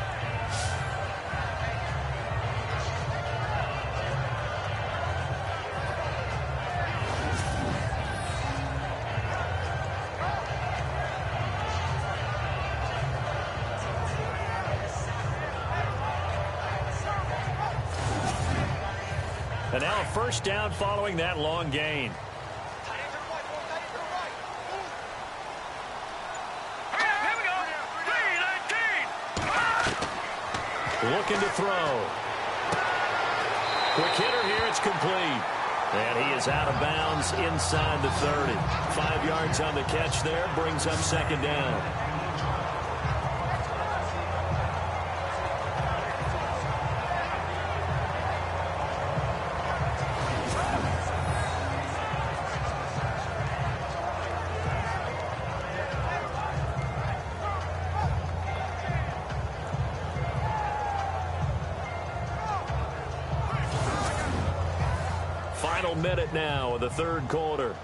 And now a first down following that long gain. Looking to throw. Quick hitter here, it's complete. And he is out of bounds inside the 30. 5 yards on the catch there, brings up second down. Final minute now of the 3rd quarter.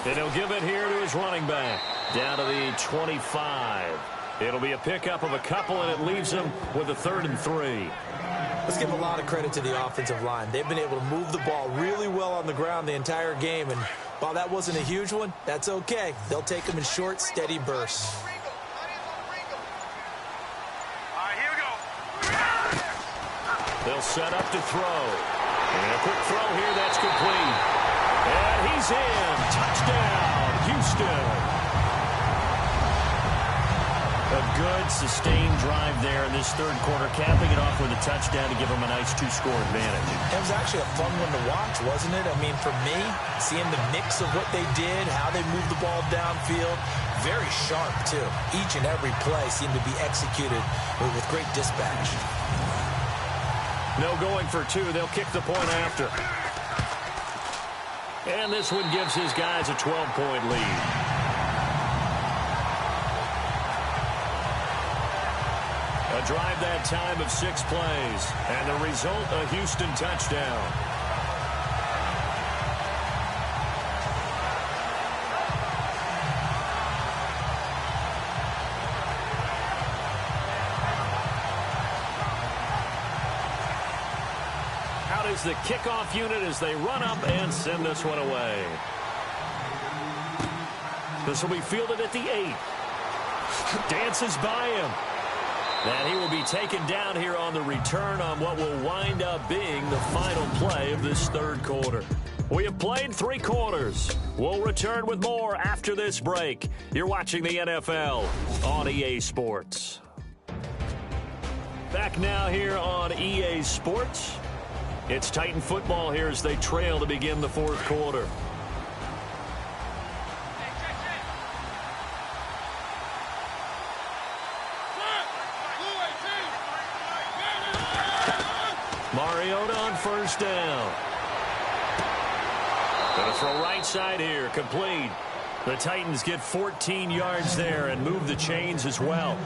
And he'll give it here to his running back. Down to the 25. It'll be a pickup of a couple, and it leaves him with a 3rd and 3. Let's give a lot of credit to the offensive line. They've been able to move the ball really well on the ground the entire game. And while that wasn't a huge one, that's okay. They'll take them in short, steady bursts. They'll set up to throw. And a quick throw here, that's complete. And he's in. Touchdown, Houston. A good, sustained drive there in this 3rd quarter, capping it off with a touchdown to give them a nice 2-score advantage. It was actually a fun one to watch, wasn't it? I mean, for me, seeing the mix of what they did, how they moved the ball downfield, very sharp, too. Each and every play seemed to be executed with great dispatch. No going for 2. They'll kick the point after. And this one gives his guys a 12-point lead. A drive that time of 6 plays. And the result, a Houston touchdown. Out is the kickoff unit as they run up and send this one away. This will be fielded at the 8. Dances by him. And he will be taken down here on the return on what will wind up being the final play of this 3rd quarter. We have played 3 quarters. We'll return with more after this break. You're watching the NFL on EA Sports. Back now here on EA Sports. It's Titan football here as they trail to begin the 4th quarter. Mariota on first down. Going to throw right side here, complete. The Titans get 14 yards there and move the chains as well.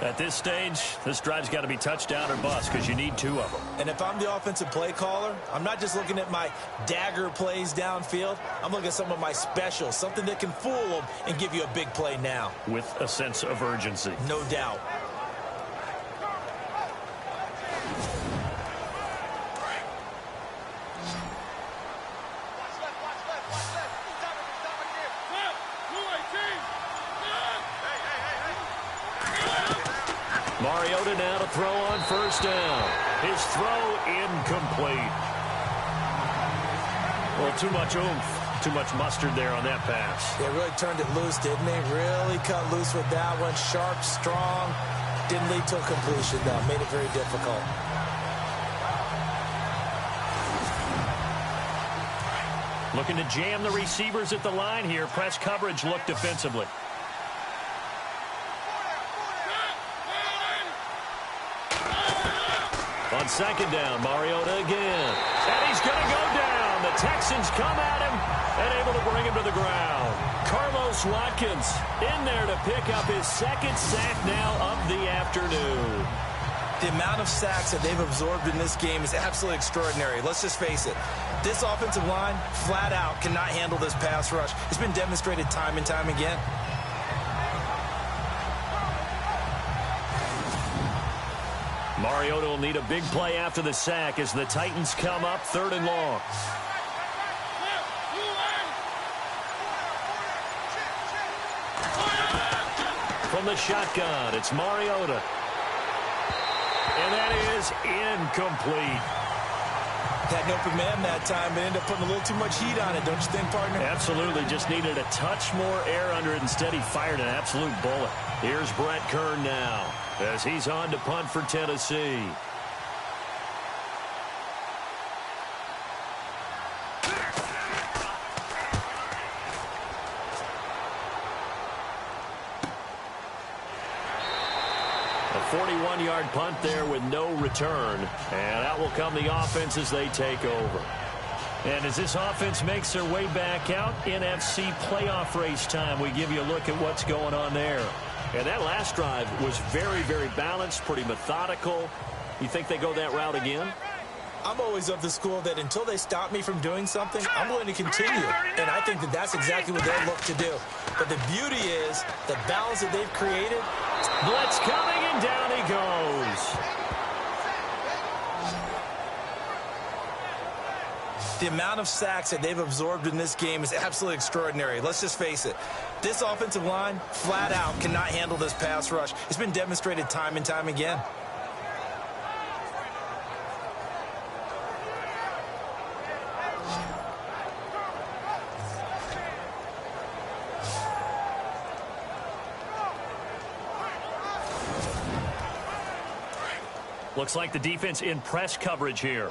At this stage, this drive's got to be touchdown or bust because you need 2 of them. And if I'm the offensive play caller, I'm not just looking at my dagger plays downfield. I'm looking at some of my specials, something that can fool them and give you a big play now. With a sense of urgency. No doubt. Mariota now to throw on first down. His throw incomplete. Well, too much oomph, too much mustard there on that pass. They really turned it loose, didn't they? Really cut loose with that one. Sharp, strong. Didn't lead to a completion, though. Made it very difficult. Looking to jam the receivers at the line here. Press coverage look defensively. On second down, Mariota again. And he's going to go down. The Texans come at him and able to bring him to the ground. Carlos Watkins in there to pick up his second sack now of the afternoon. The amount of sacks that they've absorbed in this game is absolutely extraordinary. Let's just face it. This offensive line, flat out, cannot handle this pass rush. It's been demonstrated time and time again. Mariota will need a big play after the sack as the Titans come up 3rd and long. From the shotgun, it's Mariota. And that is incomplete. Had an open man that time, but ended up putting a little too much heat on it, don't you think, partner? Absolutely. Just needed a touch more air under it. Instead, he fired an absolute bullet. Here's Brett Kern now as he's on to punt for Tennessee. A 41-yard punt there with no return. And out will come the offense as they take over. And as this offense makes their way back out, NFC playoff race time, we give you a look at what's going on there. And that last drive was very, very balanced, pretty methodical. You think they go that route again? I'm always of the school that until they stop me from doing something, I'm going to continue. And I think that that's exactly what they'll look to do. But the beauty is the balance that they've created. Blitz coming, and down he goes. The amount of sacks that they've absorbed in this game is absolutely extraordinary. Let's just face it. This offensive line, flat out, cannot handle this pass rush. It's been demonstrated time and time again. Looks like the defense in press coverage here.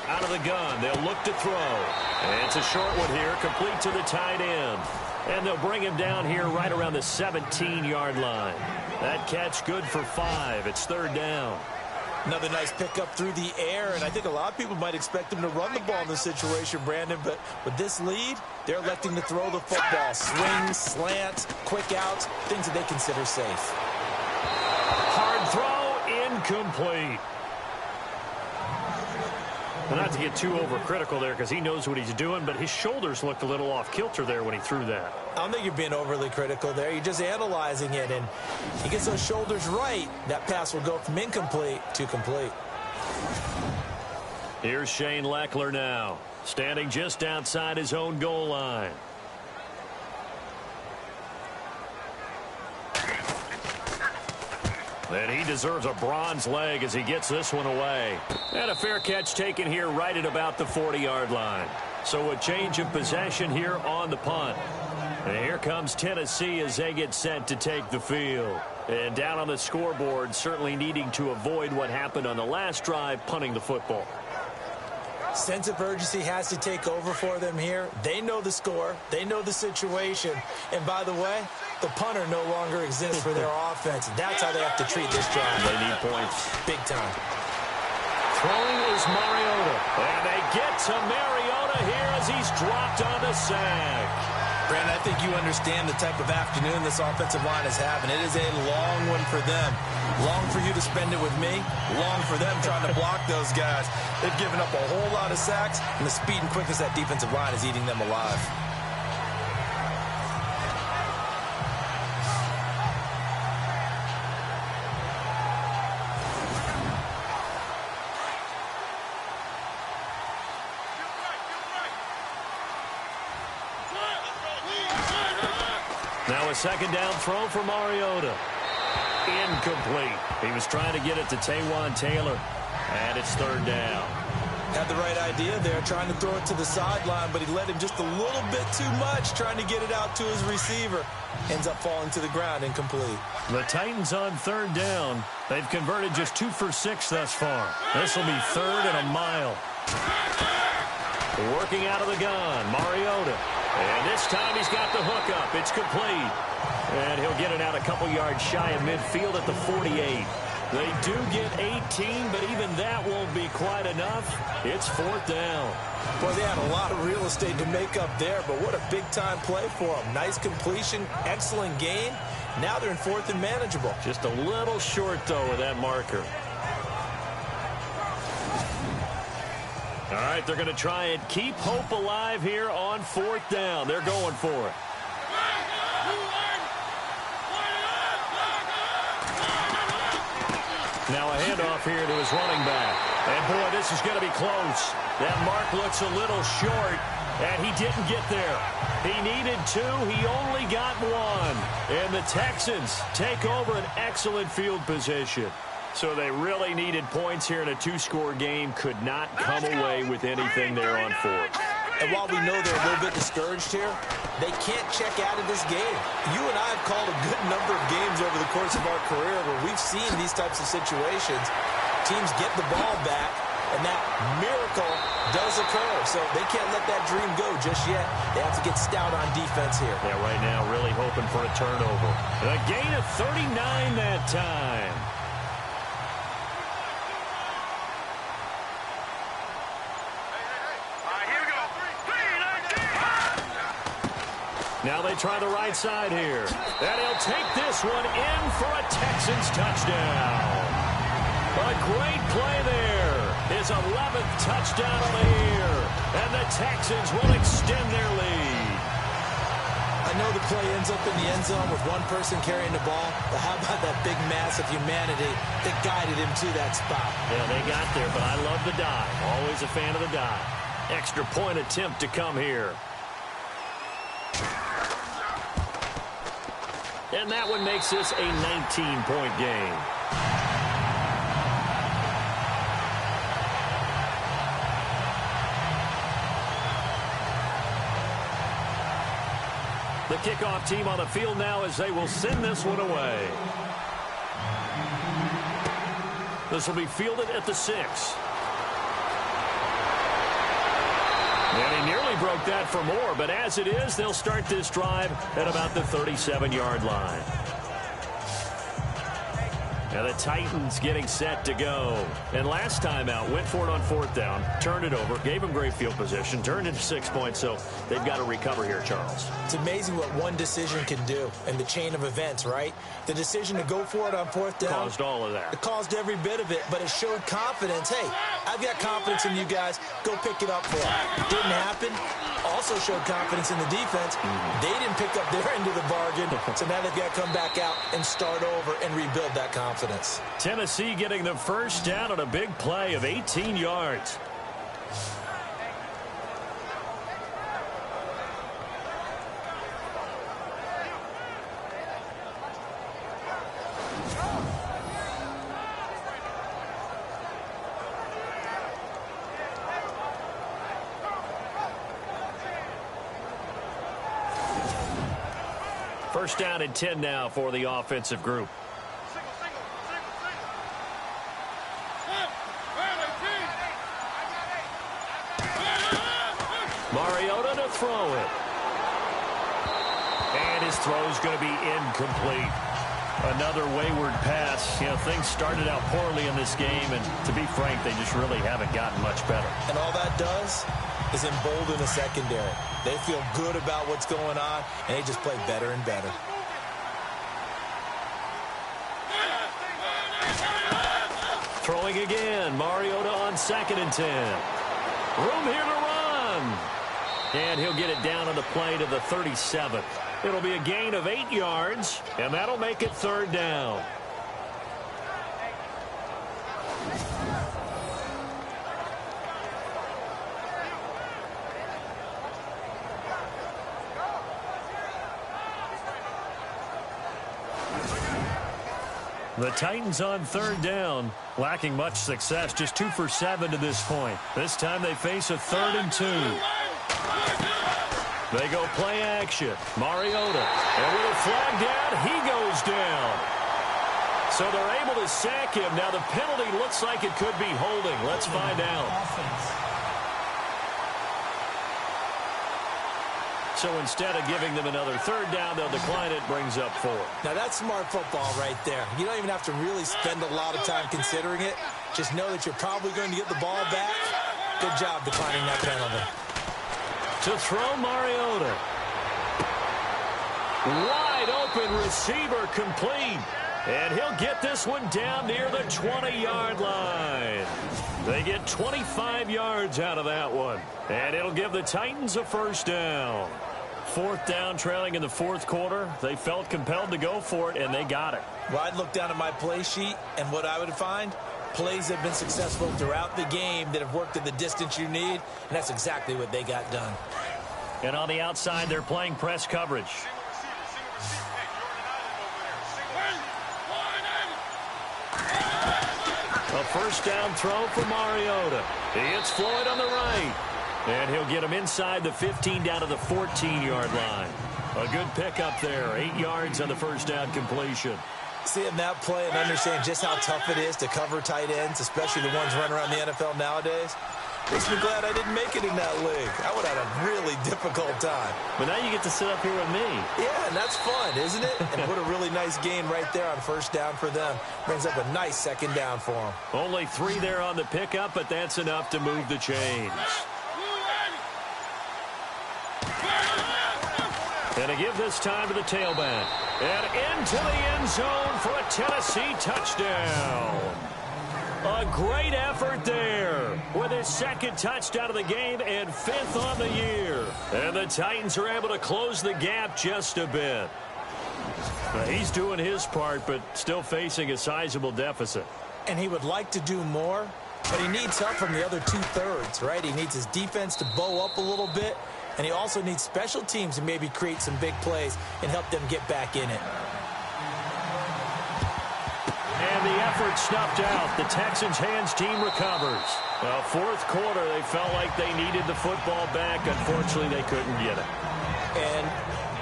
Out of the gun, they'll look to throw. And it's a short one here, complete to the tight end. And they'll bring him down here right around the 17-yard line. That catch good for 5. It's 3rd down. Another nice pickup through the air, and I think a lot of people might expect him to run the ball in this situation, Brandon, but with this lead, they're electing to throw the football. Swings, slants, quick outs, things that they consider safe. Hard throw, incomplete. Well, not to get too overcritical there because he knows what he's doing, but his shoulders looked a little off kilter there when he threw that. I don't think you're being overly critical there. You're just analyzing it, and he gets those shoulders right. That pass will go from incomplete to complete. Here's Shane Leckler now, standing just outside his own goal line. And he deserves a bronze leg as he gets this one away. And a fair catch taken here right at about the 40-yard line. So a change of possession here on the punt. And here comes Tennessee as they get set to take the field. And down on the scoreboard, certainly needing to avoid what happened on the last drive, punting the football. Sense of urgency has to take over for them here. They know the score. They know the situation. And by the way, the punter no longer exists for their offense. That's how they have to treat this drive. They need points. Big time. Throwing is Mariota. And they get to Mariota here as he's dropped on the sack. Brandon, I think you understand the type of afternoon this offensive line is having. It is a long one for them. Long for you to spend it with me. Long for them trying to block those guys. They've given up a whole lot of sacks, and the speed and quickness of that defensive line is eating them alive. Now a second down throw for Mariota. Incomplete. He was trying to get it to Taywan Taylor. And it's third down. Had the right idea there, trying to throw it to the sideline, but he let him just a little bit too much, trying to get it out to his receiver. Ends up falling to the ground, incomplete. The Titans on third down. They've converted just 2 for 6 thus far. This will be third and a mile. Working out of the gun, Mariota. And this time he's got the hook up. It's complete. And he'll get it out a couple yards shy of midfield at the 48. They do get 18, but even that won't be quite enough. It's fourth down. Boy, they had a lot of real estate to make up there, but what a big-time play for them. Nice completion, excellent gain. Now they're in fourth and manageable. Just a little short, though, with that marker. All right, they're going to try and keep hope alive here on fourth down. They're going for it. Now a handoff here to his running back. And, boy, this is going to be close. That mark looks a little short, and he didn't get there. He needed 2. He only got 1. And the Texans take over an excellent field position. So they really needed points here in a 2-score game. Could not come away with anything there on fourth. And while we know they're a little bit discouraged here, they can't check out of this game. You and I have called a good number of games over the course of our career where we've seen these types of situations. Teams get the ball back, and that miracle does occur. So they can't let that dream go just yet. They have to get stout on defense here. Yeah, right now really hoping for a turnover. A gain of 39 that time. Now they try the right side here. And he'll take this one in for a Texans touchdown. A great play there. His 11th touchdown of the year. And the Texans will extend their lead. I know the play ends up in the end zone with one person carrying the ball, but how about that big mass of humanity that guided him to that spot? Yeah, they got there, but I love the dive. Always a fan of the dive. Extra point attempt to come here. And that one makes this a 19-point game. The kickoff team on the field now as they will send this one away. This will be fielded at the 6. And he nearly broke that for more, but as it is, they'll start this drive at about the 37-yard line. Now the Titans getting set to go. And last time out, went for it on fourth down, turned it over, gave them great field position, turned into 6 points, so they've got to recover here, Charles. It's amazing what one decision can do in the chain of events, right? The decision to go for it on fourth down. Caused all of that. It caused every bit of it, but it showed confidence. Hey, I've got confidence in you guys. Go pick it up for it. Didn't happen. Also showed confidence in the defense. They didn't pick up their end of the bargain, so now they've got to come back out and start over and rebuild that confidence. Tennessee getting the first down on a big play of 18 yards. First down and 10 now for the offensive group. Mariota to throw it. And his throw is going to be incomplete. Another wayward pass. You know, things started out poorly in this game, and to be frank, they just really haven't gotten much better. And all that does is embolden the secondary. They feel good about what's going on, and they just play better and better. Throwing again. Mariota on 2nd and 10. Room here to run. And he'll get it down on the play to the 37th. It'll be a gain of 8 yards, and that'll make it 3rd down. The Titans on 3rd down, lacking much success, just 2 for 7 to this point. This time they face a 3rd and 2. They go play action. Mariota. And with a flag down, he goes down. So they're able to sack him. Now the penalty looks like it could be holding. Let's find out. So instead of giving them another 3rd down, they'll decline it, brings up 4. Now that's smart football right there. You don't even have to really spend a lot of time considering it. Just know that you're probably going to get the ball back. Good job declining that penalty. To throw Mariota. Wide open receiver complete. And he'll get this one down near the 20-yard line. They get 25 yards out of that one. And it'll give the Titans a 1st down. 4th down, trailing in the 4th quarter. They felt compelled to go for it, and they got it. Well, I'd look down at my play sheet, and what I would find, plays have been successful throughout the game that have worked at the distance you need, and that's exactly what they got done. And on the outside, they're playing press coverage. A 1st down throw for Mariota. He hits Floyd on the right. And he'll get him inside the 15 down to the 14-yard line. A good pickup there. 8 yards on the 1st down completion. Seeing that play and understand just how tough it is to cover tight ends, especially the ones running around the NFL nowadays, makes me glad I didn't make it in that league. I would have had a really difficult time. But now you get to sit up here with me. Yeah, and that's fun, isn't it? And what a really nice gain right there on 1st down for them. Brings up a nice 2nd down for them. Only 3 there on the pickup, but that's enough to move the chains. And to give this time to the tailback. And into the end zone for a Tennessee touchdown. A great effort there with his 2nd touchdown of the game and 5th on the year. And the Titans are able to close the gap just a bit. Now, he's doing his part, but still facing a sizable deficit. And he would like to do more, but he needs help from the other 2/3, right? He needs his defense to bow up a little bit, and he also needs special teams to maybe create some big plays and help them get back in it. And the effort snuffed out. The Texans' hands team recovers. Well, 4th quarter, they felt like they needed the football back. Unfortunately, they couldn't get it. And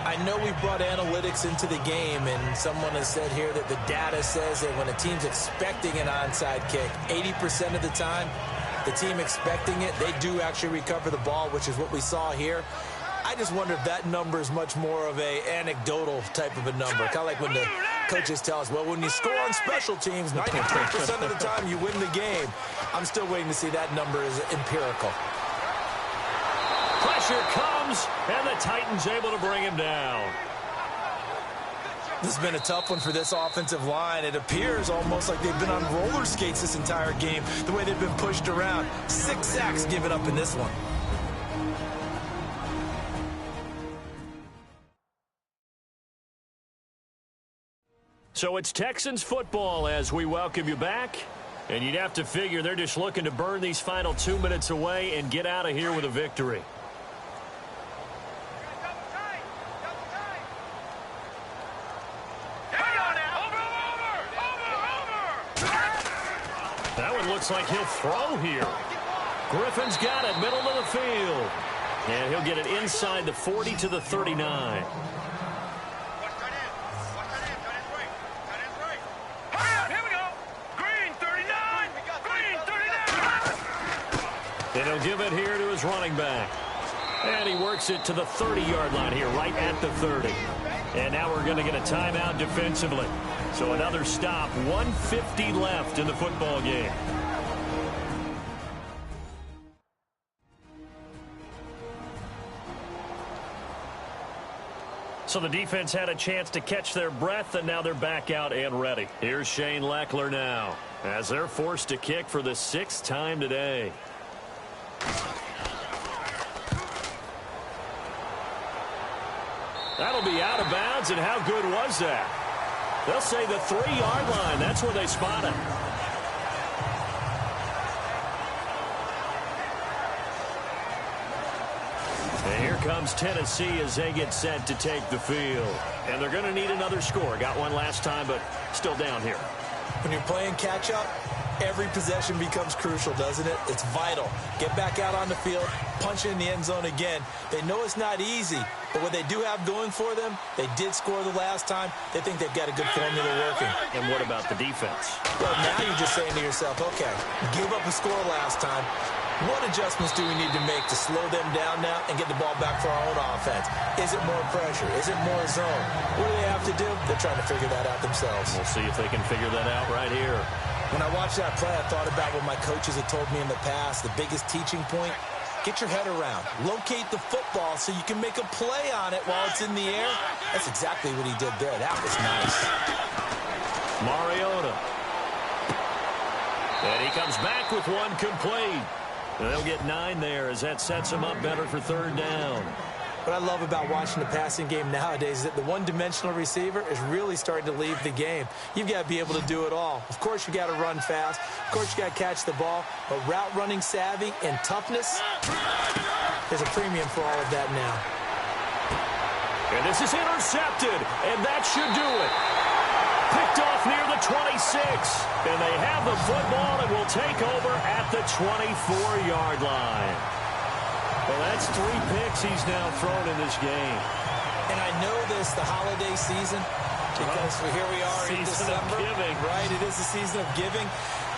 I know we brought analytics into the game, and someone has said here that the data says that when a team's expecting an onside kick, 80% of the time, the team expecting it, they do actually recover the ball, which is what we saw here. I just wonder if that number is much more of a anecdotal type of a number. Kind of like when the coaches tell us, well, when you score on special teams, 93% of the time you win the game. I'm still waiting to see that number is empirical. Pressure comes, and the Titans able to bring him down. This has been a tough one for this offensive line. It appears almost like they've been on roller skates this entire game, the way they've been pushed around. 6 sacks given up in this one. So it's Texans football as we welcome you back. And you'd have to figure they're just looking to burn these final 2 minutes away and get out of here with a victory. That one looks like he'll throw here. Griffin's got it, middle of the field. And he'll get it inside the 40 to the 39. And he'll give it here to his running back. And he works it to the 30-yard line here, right at the 30. And now we're going to get a timeout defensively. So another stop, 1:50 left in the football game. So the defense had a chance to catch their breath, and now they're back out and ready. Here's Shane Leckler now, as they're forced to kick for the 6th time today. That'll be out of bounds, and how good was that? They'll say the 3-yard line. That's where they spot it. And here comes Tennessee as they get set to take the field. And they're going to need another score. Got one last time, but still down here. When you're playing catch-up, every possession becomes crucial, doesn't it? It's vital. Get back out on the field, punch it in the end zone again. They know it's not easy, but what they do have going for them, they did score the last time. They think they've got a good formula working. And what about the defense? Well, now you're just saying to yourself, okay, give up a score last time. What adjustments do we need to make to slow them down now and get the ball back for our own offense? Is it more pressure? Is it more zone? What do they have to do? They're trying to figure that out themselves. We'll see if they can figure that out right here. When I watched that play, I thought about what my coaches had told me in the past. The biggest teaching point, get your head around. Locate the football so you can make a play on it while it's in the air. That's exactly what he did there. That was nice. Mariota. And he comes back with one complete. And they'll get 9 there as that sets them up better for 3rd down. What I love about watching the passing game nowadays is that the one-dimensional receiver is really starting to leave the game. You've got to be able to do it all. Of course, you got to run fast. Of course, you got to catch the ball. But route running savvy and toughness, there's a premium for all of that now. And this is intercepted, and that should do it. Picked off near the 26. And they have the football and will take over at the 24-yard line. Well, that's 3 picks he's now thrown in this game. And I know this, the holiday season, because here we are in December. Giving. Right, it is the season of giving.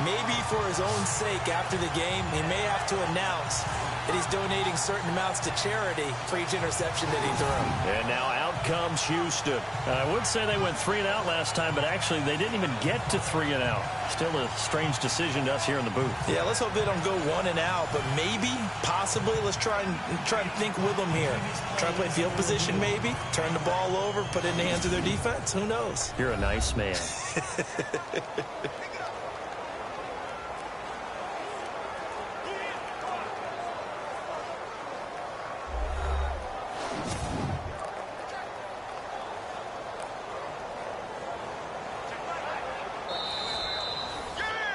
Maybe for his own sake after the game, he may have to announce that he's donating certain amounts to charity for each interception that he threw. And now out comes Houston. I would say they went 3 and out last time, but actually they didn't even get to 3 and out. Still a strange decision to us here in the booth. Yeah, let's hope they don't go 1 and out, but maybe, possibly, let's try and think with them here. Try to play field position maybe, turn the ball over, put it in the hands of their defense. Who knows? You're a nice man.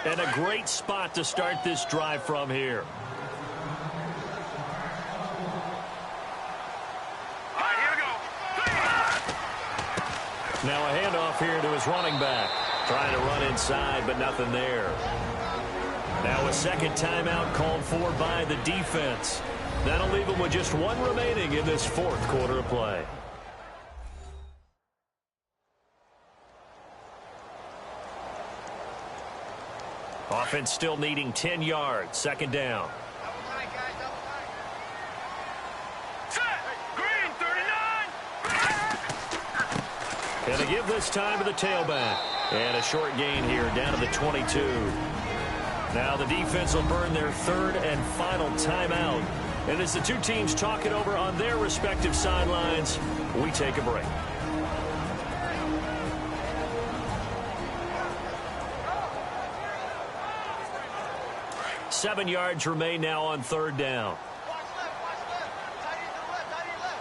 And a great spot to start this drive from here. All right, here we go. Now a handoff here to his running back. Trying to run inside, but nothing there. Now a second timeout called for by the defense. That'll leave them with just 1 remaining in this 4th quarter of play. Offense still needing 10 yards. 2nd down. Set. Green, 39. And they give this time to the tailback. And a short gain here down to the 22. Now the defense will burn their 3rd and final timeout. And as the 2 teams talk it over on their respective sidelines, we take a break. 7 yards remain now on 3rd down. Watch left. Tight end to the left.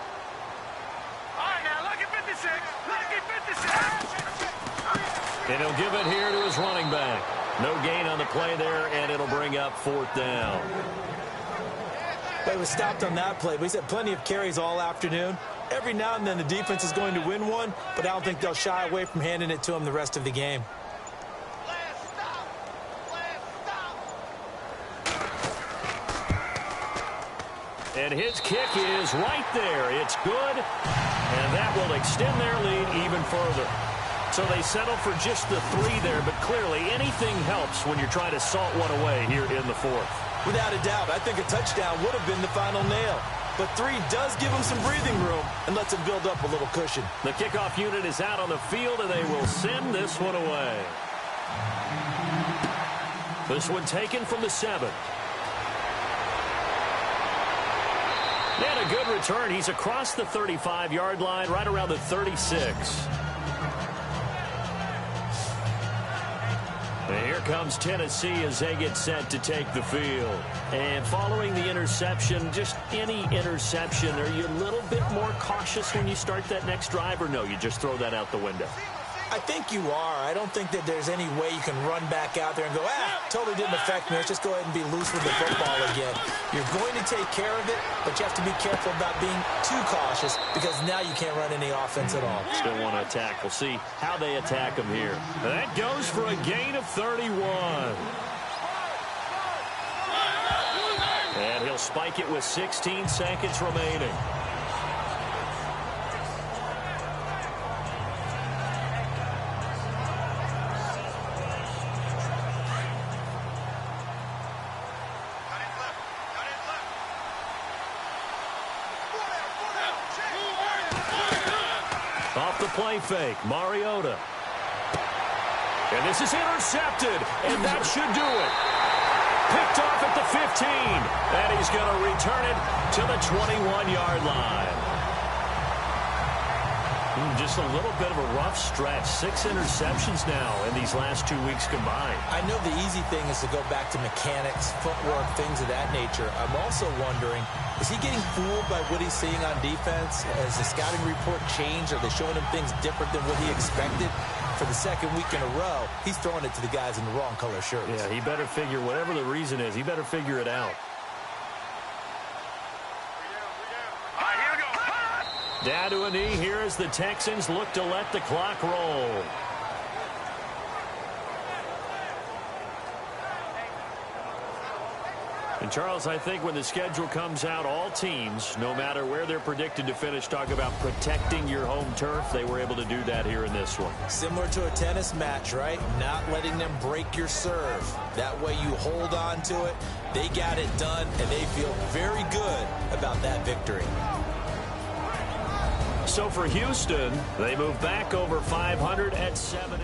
All right, now, lucky 56. Lucky 56. And he'll give it here to his running back. No gain on the play there, and it'll bring up 4th down. But it was stopped on that play. But he's had plenty of carries all afternoon. Every now and then the defense is going to win one, but I don't think they'll shy away from handing it to him the rest of the game. And his kick is right there. It's good, and that will extend their lead even further. So they settle for just the 3 there, but clearly anything helps when you're trying to salt one away here in the 4th. Without a doubt, I think a touchdown would have been the final nail. but 3 does give him some breathing room and lets him build up a little cushion. The kickoff unit is out on the field, and they will send this one away. This one taken from the 7. And a good return. He's across the 35-yard line, right around the 36. And here comes Tennessee as they get set to take the field. And following the interception, just any interception, are you a little bit more cautious when you start that next drive, or no, you just throw that out the window? I think you are. I don't think that there's any way you can run back out there and go, totally didn't affect me. Let's just go ahead and be loose with the football again. You're going to take care of it, but you have to be careful about being too cautious because now you can't run any offense at all. Still want to attack. We'll see how they attack him here. That goes for a gain of 31. And he'll spike it with 16 seconds remaining. Off the play fake, Mariota. And this is intercepted, and that should do it. Picked off at the 15, and he's going to return it to the 21-yard line. Just a little bit of a rough stretch. 6 interceptions now in these last 2 weeks combined. I know the easy thing is to go back to mechanics, footwork, things of that nature. I'm also wondering, is he getting fooled by what he's seeing on defense? Has the scouting report changed? Are they showing him things different than what he expected? For the second week in a row, he's throwing it to the guys in the wrong color shirts. Yeah, he better figure, whatever the reason is, he better figure it out. Down to a knee here as the Texans look to let the clock roll. And, Charles, I think when the schedule comes out, all teams, no matter where they're predicted to finish, talk about protecting your home turf. They were able to do that here in this one. Similar to a tennis match, right? Not letting them break your serve. That way you hold on to it. They got it done, and they feel very good about that victory. So for Houston, they move back over 500 at 7.